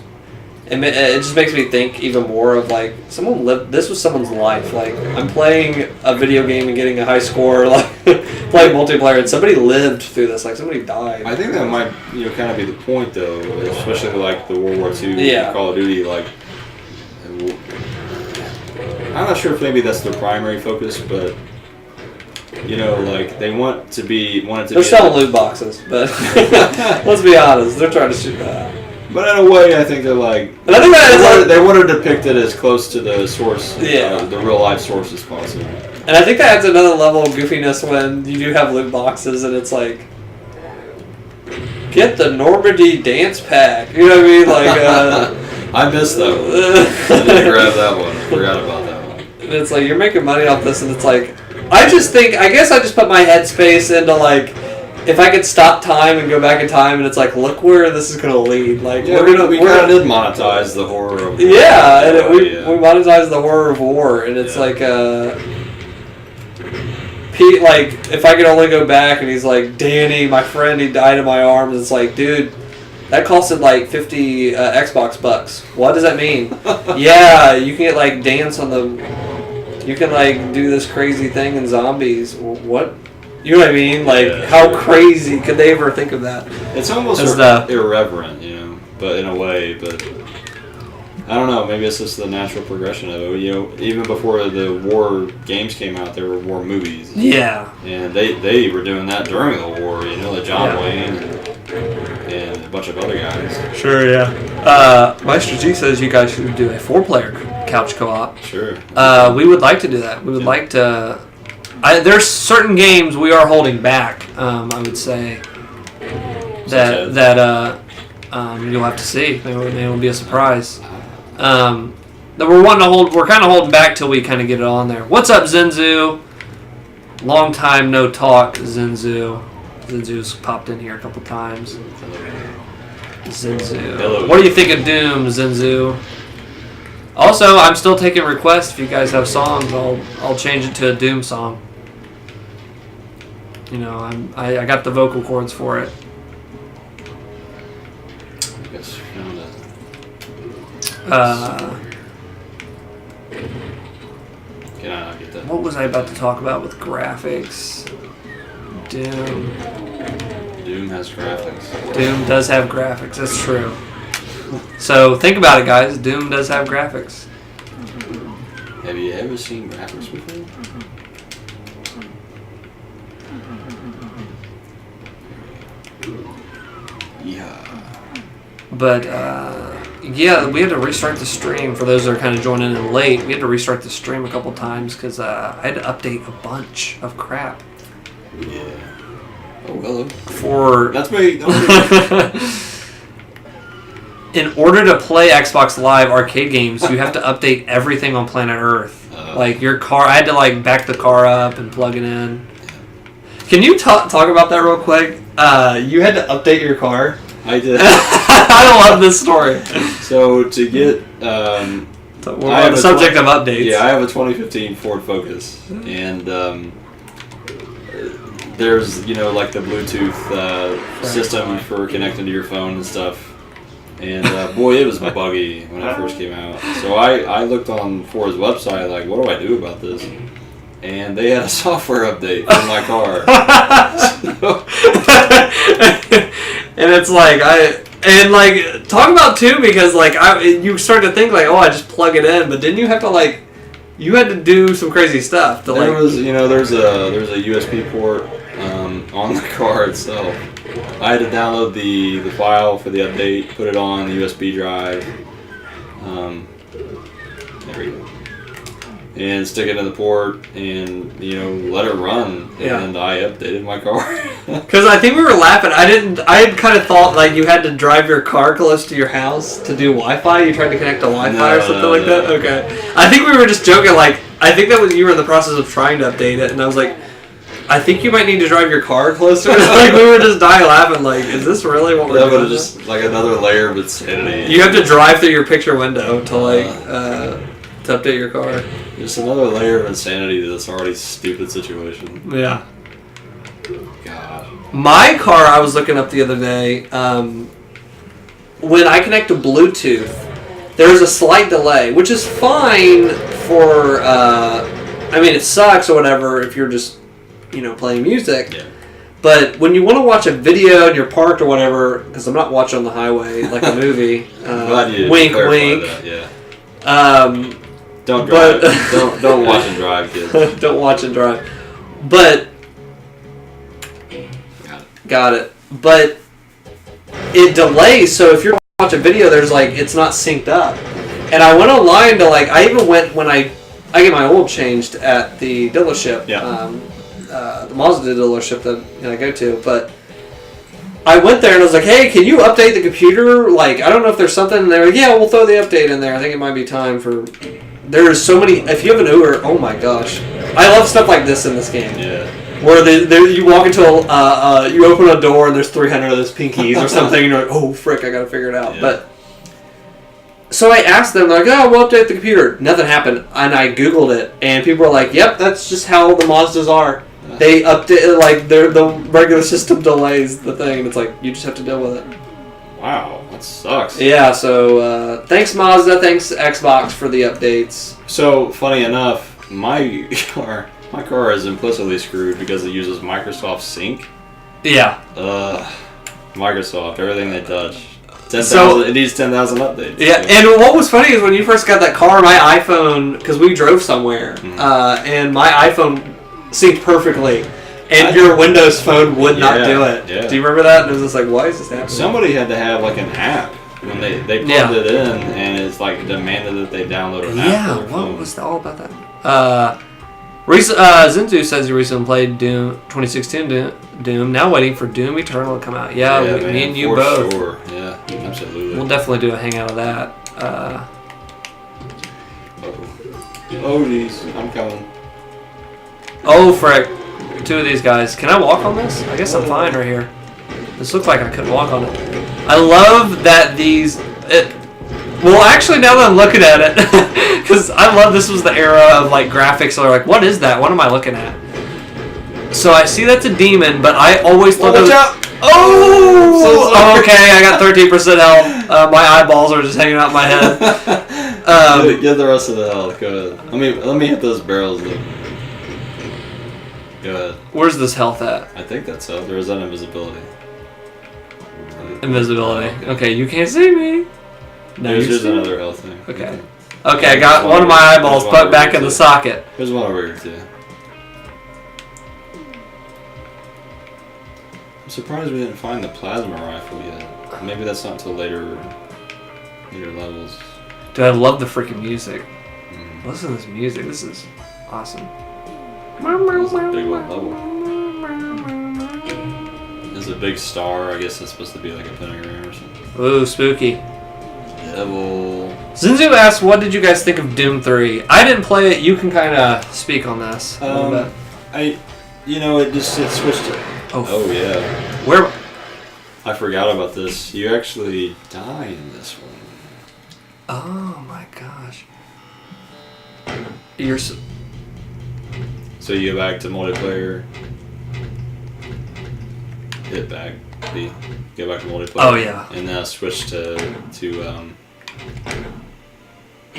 makes me think even more of like this was someone's life. Like I'm playing a video game and getting a high score, like playing multiplayer, and somebody lived through this. Like somebody died. I think that might kind of be the point though, especially like the World War II Call of Duty. Like I'm not sure if maybe that's their primary focus, but like they want to be. They're selling loot boxes, but let's be honest, they're trying to shoot that. But in a way, I think they're like. And I think they want to depict it as close to the source, the real life source as possible. And I think that adds another level of goofiness when you do have loot boxes, and it's like, get the Normandy dance pack. You know what I mean? Like, I missed that one. I didn't grab that one. I forgot about that one. And it's like you're making money off this, and it's like, I guess I just put my headspace into like. If I could stop time and go back in time, and it's like, look where this is going to lead. Like, we kind of did monetize the horror of war. Yeah, and we monetized the horror of war, and it's like, Pete, like, if I could only go back, and he's like, Danny, my friend, he died in my arms. It's like, dude, that costed like 50 Xbox bucks. What does that mean? Yeah, you can get like dance on you can like do this crazy thing in zombies. What? You know what I mean? Like, how crazy could they ever think of that? It's almost irreverent, but in a way. But I don't know. Maybe it's just the natural progression of it. Even before the war games came out, there were war movies. Yeah. And they were doing that during the war. Like John Wayne and a bunch of other guys. Sure. Yeah. Maestro G says you guys should do a 4-player couch co-op. Sure. We would like to do that. We would like to. there's certain games we are holding back. I would say that you'll have to see. They will be a surprise. That we're wanting to hold. We're kind of holding back till we kind of get it on there. What's up, Zenzu? Long time no talk, Zenzu. Zenzu's popped in here a couple times. Zenzu. Hello. What do you think of Doom, Zenzu? Also, I'm still taking requests. If you guys have songs, I'll change it to a Doom song. You know, I got the vocal cords for it. Can I not get that? What was I about to talk about with graphics? Doom has graphics. Doom does have graphics. That's true. So think about it, guys. Doom does have graphics. Have you ever seen graphics before? Yeah. But yeah, we had to restart the stream. For those that are kind of joining in late, we had to restart the stream a couple times because I had to update a bunch of crap. Yeah. Oh, hello. That's me. In order to play Xbox Live arcade games, you have to update everything on planet Earth. Like your car, I had to like back the car up and plug it in. Can you talk about that real quick? You had to update your car. I did. I love this story. So to get, so we're on the subject of updates. Yeah, I have a 2015 Ford Focus, and there's like the Bluetooth system for connecting to your phone and stuff. And boy, it was buggy when it first came out. So I looked on Ford's website, like, what do I do about this? And they had a software update for my car. And it's like talk about too, because you start to think like, oh, I just plug it in, but didn't you have to you had to do some crazy stuff to there's a USB port on the car itself. I had to download the file for the update, put it on the USB drive, there we go, and stick it in the port, and let it run. Yeah. And I updated my car. Because I think we were laughing. I had kind of thought like you had to drive your car close to your house to do Wi-Fi. You tried to connect to Wi-Fi or something like that. Okay. I think we were just joking. I think that was you were in the process of trying to update it, and I was like, I think you might need to drive your car closer. We were just dying laughing. Is this really what we're doing? That was just another layer of insanity. You have to drive through your picture window to to update your car. Just another layer of insanity to this already stupid situation. Yeah. God. My car, I was looking up the other day. When I connect to Bluetooth, there's a slight delay, which is fine for. It sucks or whatever if you're just playing music. Yeah. But when you want to watch a video and you're parked or whatever, because I'm not watching on the highway like a movie. Wink, wink. That, yeah. Don't drive. Don't watch and drive, kids. Don't watch and drive. But got it. But it delays. So if you're watching a video, there's it's not synced up. And I went online to I even went when I get my oil changed at the dealership. Yeah. The Mazda dealership that I go to, but I went there and I was like, hey, can you update the computer? I don't know if there's something, and they were like, yeah, we'll throw the update in there. I think it might be time for... There's so many... If you have an Uber, oh my gosh. I love stuff like this in this game. Yeah. Where you walk into you open a door and there's 300 of those pinkies or something, and you're like, oh, frick, I gotta figure it out. Yeah. But... So I asked them, oh, we'll update the computer. Nothing happened. And I Googled it, and people were like, yep, that's just how the Mazdas are. They update, the regular system delays the thing, and it's you just have to deal with it. Wow, that sucks. Yeah, so thanks Mazda, thanks Xbox for the updates. So, funny enough, my car is implicitly screwed because it uses Microsoft Sync. Yeah. Microsoft, everything they touch. 10,000. It needs 10,000 updates. Yeah, so. And what was funny is when you first got that car, my iPhone, because we drove somewhere, and my iPhone synced perfectly, and your Windows phone would not do it. Yeah. Do you remember that? And it was just why is this happening? Somebody had to have an app when they plugged it in, and it's demanded that they download an app. Yeah, what was all about that? Zinzu says he recently played Doom 2016 Doom. Now waiting for Doom Eternal to come out. Yeah, man, me and you for both. Sure. Yeah, absolutely. We'll definitely do a hangout of that. Oh, jeez. I'm coming. Oh, frick. 2 of these guys. Can I walk on this? I guess I'm fine right here. This looks like I couldn't walk on it. I love that these... Well, actually, now that I'm looking at it, because I love this was the era of like graphics that are like, what is that? What am I looking at? So I see that's a demon, but I always thought that was... Oh, okay, I got 13% health. My eyeballs are just hanging out my head. Get the rest of the health. Go ahead. Let me hit those barrels. Though. Go ahead. Where's this health at? I think that's health. Or is that invisibility? Invisibility. Okay, you can't see me. No, there's another health thing. Okay. Okay, I got one of my eyeballs put back in the socket. There's one over here too. I'm surprised we didn't find the plasma rifle yet. Maybe that's not until later levels. Dude, I love the freaking music. Listen to this music. This is awesome. That's a big old level. There's a big star. I guess that's supposed to be like a pentagram or something. Ooh, spooky. Devil. Zinzu asked, what did you guys think of Doom 3? I didn't play it. You can kind of speak on this a little bit. It switched to... Oh, yeah. Where? I forgot about this. You actually die in this one. Oh, my gosh. So you go back to multiplayer. Hit back. B. Go back to multiplayer. Oh, yeah. And then switch to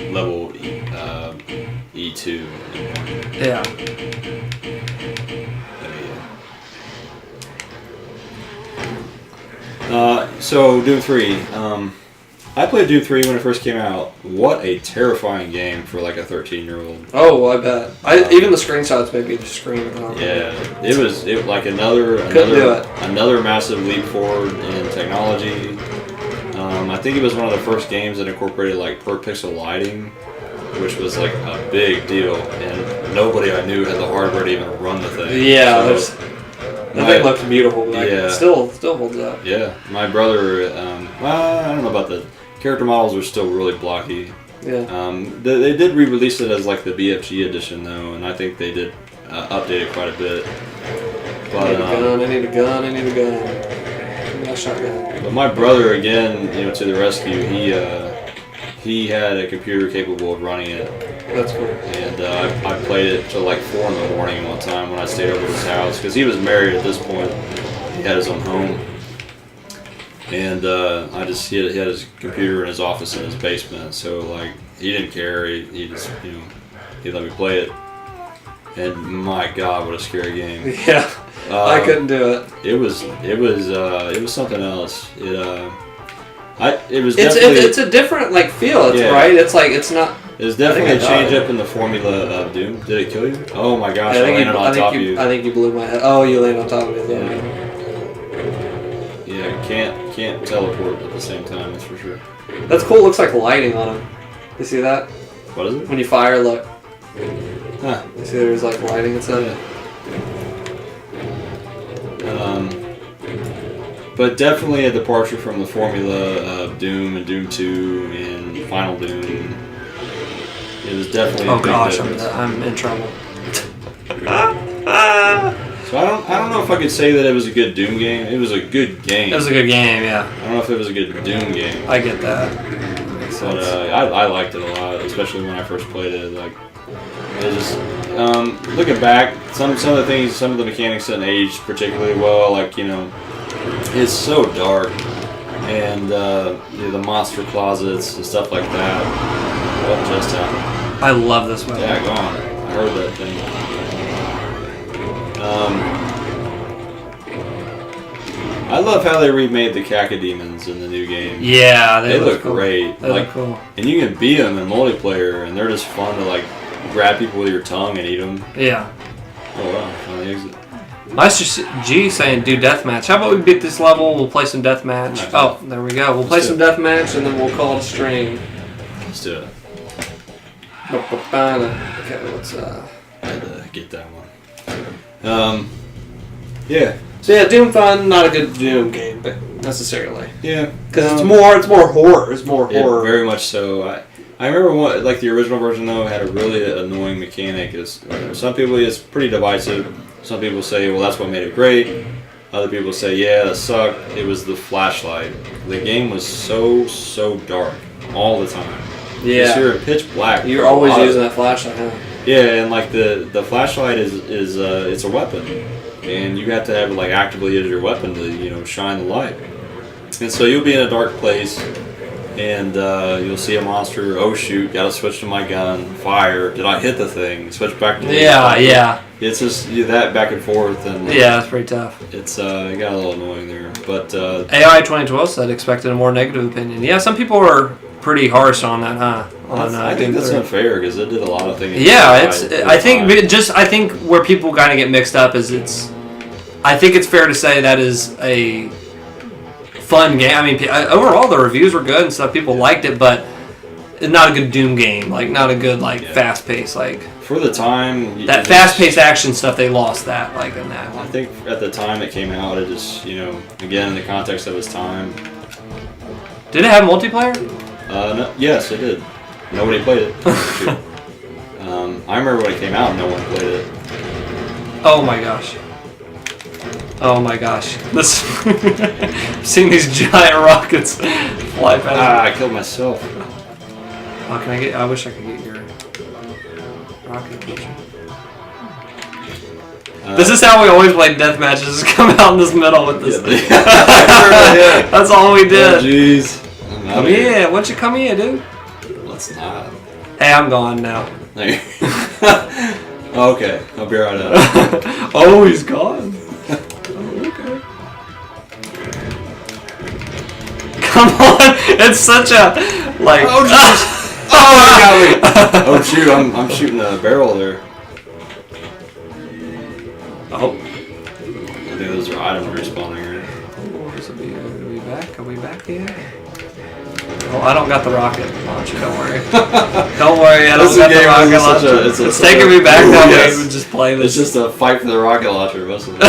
level E2. Yeah. So Doom 3. I played Doom 3 when it first came out. What a terrifying game for like a 13-year-old. Oh, I bet. Even the screenshots made me just scream. Yeah, it was like another massive leap forward in technology. I think it was one of the first games that incorporated like per pixel lighting, which was like a big deal, and nobody I knew had the hardware to even run the thing. Yeah, that thing looked beautiful. Like, yeah, still holds up. Yeah, my brother. I don't know about the character models are still really blocky. Yeah. They did re-release it as like the BFG edition though, and I think they did update it quite a bit. But, I need a gun. Give me a shotgun. But my brother, again, to the rescue. He had a computer capable of running it. That's cool. And I played it till like 4 in the morning one time when I stayed over at his house because he was married at this point. He had his own home. And he had his computer in his office in his basement, so like he didn't care. He just he let me play it. And my God, what a scary game! Yeah, I couldn't do it. It was something else. It was it's definitely a different like feel. Right. It's like it's not. There's definitely a change up in the formula of Doom. Did it kill you? Oh my gosh! I landed on top of you. I think you blew my head. Oh, you landed on top of me. Yeah, can't teleport at the same time. That's for sure. That's cool. It looks like lighting on him. You see that? What is it? When you fire, look. Huh. You see there's like lighting inside it. But definitely a departure from the formula of Doom and Doom 2 and Final Doom. It was definitely a big difference. I'm in trouble. So I don't know if I could say that it was a good Doom game. It was a good game. It was a good game, yeah. I don't know if it was a good Doom game. I get that. But I liked it a lot, especially when I first played it. Like, it just looking back, some of the things, some of the mechanics didn't age particularly well. Like it's so dark, and the monster closets and stuff like that. What just happened? I love this one. Yeah, go on. I heard that thing. I love how they remade the cacodemons in the new game. Yeah, they look cool. Great. They look cool. And you can beat them in multiplayer, and they're just fun to like grab people with your tongue and eat them. Yeah. Oh wow, on the exit. Master G saying do deathmatch. How about we beat this level? We'll play some deathmatch. Oh, there we go. We'll play some deathmatch, and then we'll call it a stream. Let's do it. Okay, let's I had to get that one. Yeah. So yeah, Doom fun, not a good Doom game, but necessarily. Yeah. Because it's more horror. It's more horror. Very much so. I remember the original version though had a really annoying mechanic. Some people it's pretty divisive. Some people say, well, that's what made it great. Other people say, yeah, that sucked. It was the flashlight. The game was so dark all the time. Yeah. You're pitch black. You're always using that flashlight, huh? Yeah, and like the flashlight is it's a weapon, and you have to have it like actively as your weapon to shine the light. And so you'll be in a dark place, and you'll see a monster. Oh shoot! Got to switch to my gun. Fire! Did I hit the thing? Switch back to yeah. It's just that back and forth, and yeah, it's pretty tough. It got a little annoying there, but AI 2012 said expected a more negative opinion. Yeah, some people are pretty harsh on that, huh? I think that's unfair because it did a lot of things. Yeah, I think where people kind of get mixed up is I think it's fair to say that is a fun game. I mean, overall the reviews were good and stuff. People liked it, but not a good Doom game. Like not a good fast paced For the time, that fast paced action stuff, they lost that in that one. I think at the time it came out, it just again in the context of its time. Did it have multiplayer? No, yes, it did. Nobody played it. I remember when it came out, no one played it. Oh my gosh. Oh my gosh. This I've seen these giant rockets fly past. I killed myself. Oh, I wish I could get your rocket launcher. This is how we always played death matches. Come out in this middle with this thing. Yeah. That's all we did. Oh, jeez. Come here. Why don't you come here, dude? Let's not. Hey, I'm gone now. Okay, I'll be right out. Oh, he's gone. Oh, okay. Come on, it's such a Oh jeez! Oh, you got me! Oh shoot, I'm shooting a barrel there. Oh. I think those are items respawning, right? Are we back? Are we back here? Oh, I don't got the rocket launcher, don't worry. Don't worry, I don't got the rocket launcher. It's taking me back that way. We would just play this. It's just a fight for the rocket launcher, most of it.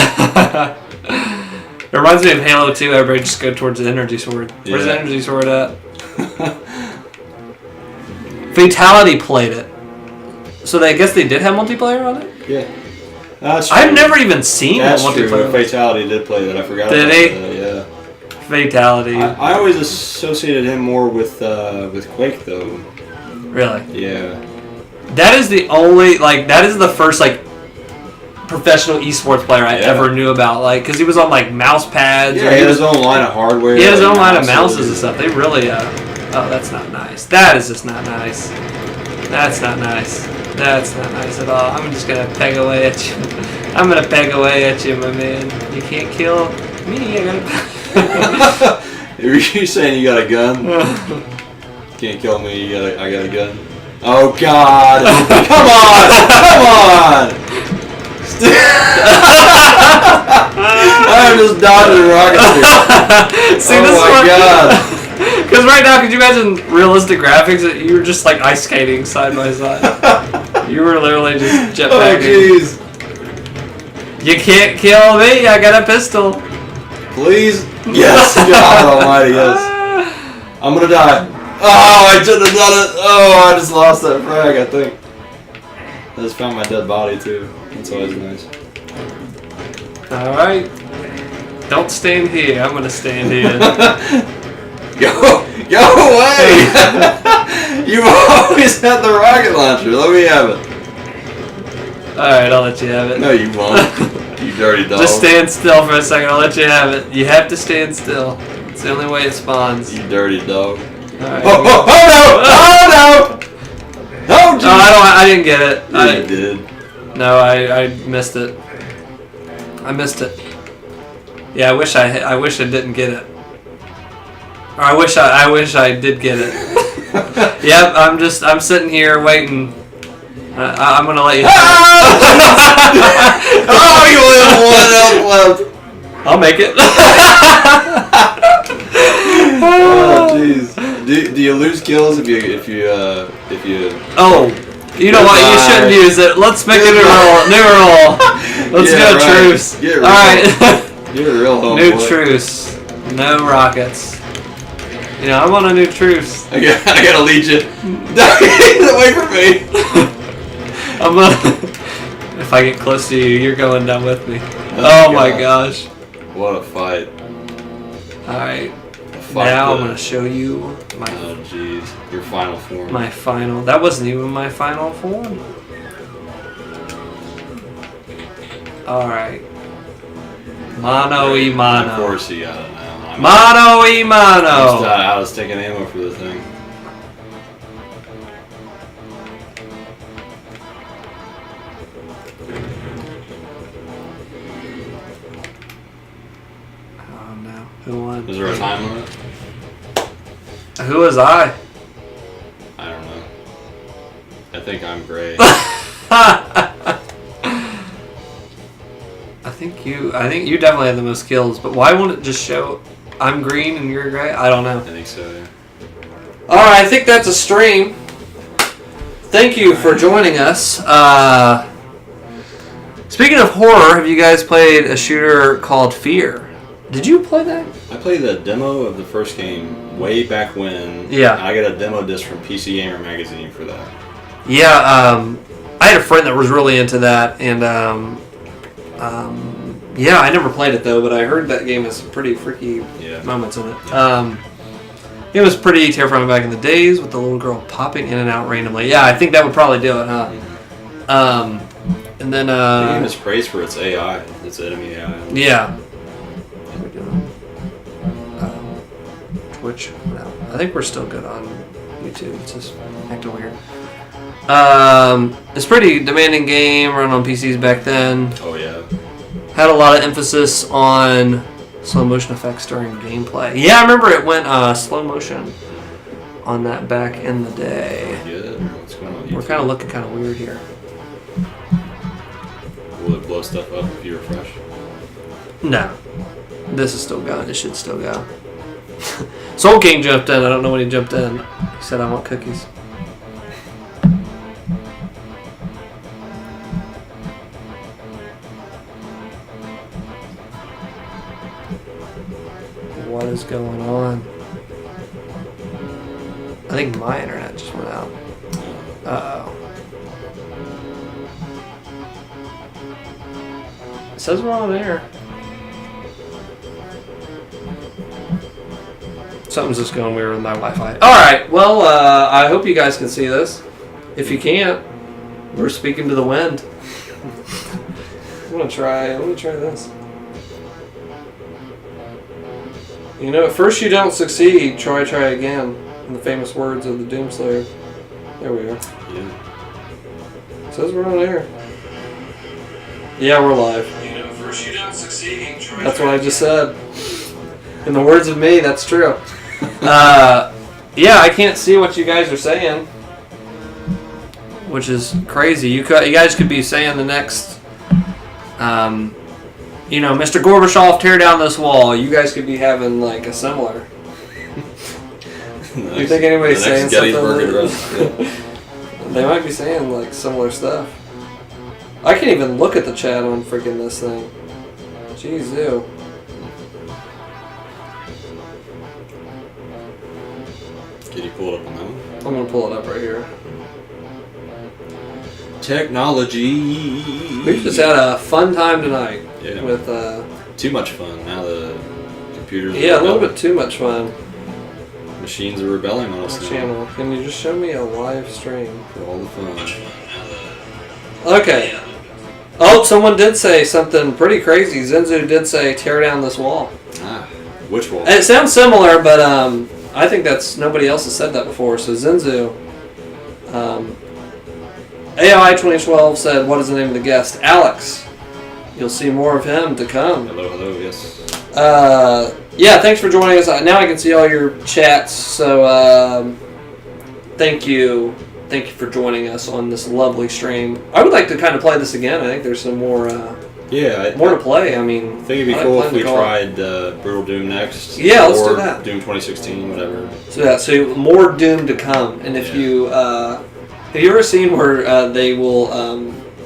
It reminds me of Halo 2. Everybody just go towards the energy sword. Where's the energy sword at? Fatality played it. So I guess they did have multiplayer on it? Yeah. That's true. I've never even seen multiplayer. True. Fatality did play that. I forgot did about he? that. Yeah. Fatality. I always associated him more with Quake, though. Really? Yeah. That is the only, that is the first, professional esports player I ever knew about. Because he was on, mouse pads. Yeah, he had his own line of hardware. He had his own line of mouses and stuff. They really, oh, that's not nice. That is just not nice. That's not nice. That's not nice at all. I'm just going to peg away at you. I'm going to peg away at you, my man. You can't kill me. I got Are you saying you got a gun? Can't kill me. I got a gun. Oh God! Come on! Come on! I'm just dodging rockets. See, oh my God! Because right now, could you imagine realistic graphics? You were just ice skating side by side. You were literally just jetpacking. Oh jeez! You can't kill me. I got a pistol. Please. Yes, God Almighty, yes. I'm gonna die. Oh, I shouldn't have done it. Oh, I just lost that frag, I think. I just found my dead body, too. That's always nice. Alright. Don't stand here. I'm gonna stand here. Go away! You always had the rocket launcher. Let me have it. Alright, I'll let you have it. No, you won't. You dirty dog. Just stand still for a second. I'll let you have it. You have to stand still. It's the only way it spawns. You dirty dog. Alright. Oh no! Oh no! Oh, geez. I didn't get it. You did. No, I missed it. I missed it. Yeah, I wish I didn't get it. Or I wish I did get it. Yep, I'm sitting here waiting. I'm gonna let you. Oh, you only have one health left. I'll make it. Oh, jeez. Do you lose kills if you? Oh, You know what? You shouldn't use it. Let's make a new rule. New rule. Let's go truce. All right. You're a real homeboy. New truce. No rockets. You know, I'm on a new truce. I gotta lead you. Wait for me. I'm if I get close to you, you're going down with me. Oh my gosh. What a fight. Alright. Now I'm going to show you my... Oh jeez. Your final form. My final... That wasn't even my final form. Alright. Mano y mano. Of course you got it now. Mano y mano. I was taking ammo for this thing. Oh no. Who won? Is there a time limit? Who was I? I don't know. I think I'm gray. I think you definitely have the most kills, but why won't it just show I'm green and you're gray? I don't know. I think so, yeah. Alright, I think that's a stream. Thank you for joining us. Speaking of horror, have you guys played a shooter called Fear? Did you play that? I played the demo of the first game way back when. Yeah. And I got a demo disc from PC Gamer magazine for that. Yeah, I had a friend that was really into that, and yeah, I never played it though, but I heard that game has some pretty freaky moments in it. It was pretty terrifying back in the days with the little girl popping in and out randomly. Yeah, I think that would probably do it, huh? And then the game is praised for its AI, its enemy AI. Yeah. Twitch? No, I think we're still good on YouTube. It's just acting weird. It's a pretty demanding game, run on PCs back then. Oh yeah. Had a lot of emphasis on slow motion effects during gameplay. Yeah, I remember it went slow motion on that back in the day. Good. What's going on? We're kind of looking kind of weird here. Will it blow stuff up if you refresh? No. This is still going. It should still go. Soul King jumped in. I don't know when he jumped in. He said, I want cookies. What is going on? I think my internet just went out. Uh-oh. It says we're on air. Something's just going weird with my Wi-Fi. Alright, well, I hope you guys can see this. If you can't, we're speaking to the wind. Let me try this. You know, at first you don't succeed, try again. In the famous words of the Doomslayer. There we are. Yeah. It says we're on air. Yeah, we're live. You know, at first you don't succeed, That's what I just said. In the words of me, that's true. Yeah, I can't see what you guys are saying, which is crazy. You guys could be saying the next, you know, Mr. Gorbachev, tear down this wall. You guys could be having like a similar. You think anybody's saying something? They might be saying like similar stuff. I can't even look at the chat on freaking this thing. Jeez, ew. Can you pull it up on that one? I'm gonna pull it up right here. Technology. We just had a fun time tonight. Yeah. With too much fun. Now the computers. Yeah, a little bit too much fun. Machines are rebelling on us now. Channel. Can you just show me a live stream For all the fun. Okay. Oh, someone did say something pretty crazy. Zenzu did say, tear down this wall. Ah, which wall? And it sounds similar, but I think that's nobody else has said that before. So Zenzu, AI 2012 said, what is the name of the guest? Alex. You'll see more of him to come. Hello, yes. Yeah, thanks for joining us. Now I can see all your chats. So thank you. Thank you for joining us on this lovely stream. I would like to kind of play this again. I think there's some more more to play. I mean, I think it'd be cool if we tried Brutal Doom next. Yeah, let's do that. Doom 2016, whatever. So more Doom to come. And if you Have you ever seen where they will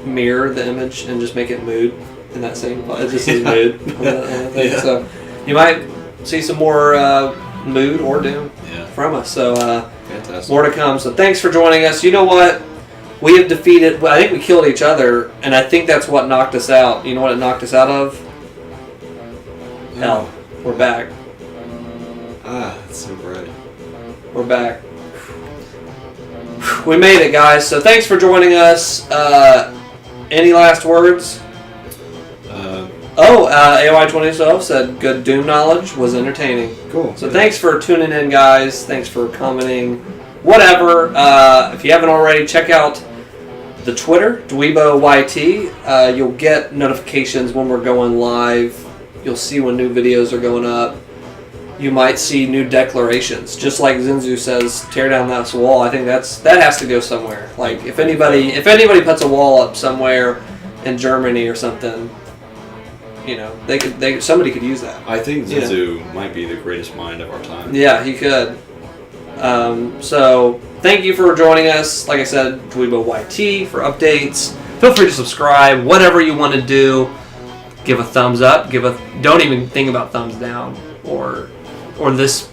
mirror the image and just make it mood in that same? It just says mood on the thing. Yeah. So you might see some more mood or doom from us. So Fantastic. more to come. So thanks for joining us. You know what? We have defeated. I think we killed each other, and I think that's what knocked us out. You know what it knocked us out of? Hell. We're back. That's so bright. We're back. We made it, guys. So thanks for joining us. Any last words? AOI2012 said good Doom knowledge was entertaining. Cool. So thanks for tuning in, guys. Thanks for commenting. Whatever. If you haven't already, check out the Twitter, DweeboYT. You'll get notifications when we're going live. You'll see when new videos are going up. You might see new declarations. Just like Zinzu says, tear down this wall. I think that has to go somewhere. Like if anybody puts a wall up somewhere in Germany or something, somebody could use that. I think Zinzu might be the greatest mind of our time. Yeah, he could. So thank you for joining us. Like I said, DweeboYT for updates. Feel free to subscribe. Whatever you want to do, give a thumbs up. Don't even think about thumbs down or this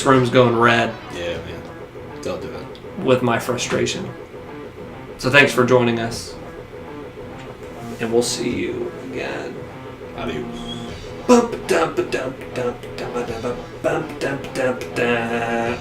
room's going red. Yeah, man. Don't do it. With my frustration. So thanks for joining us. And we'll see you again. Adios. Bump dump dump dump dump dump dump dump dump.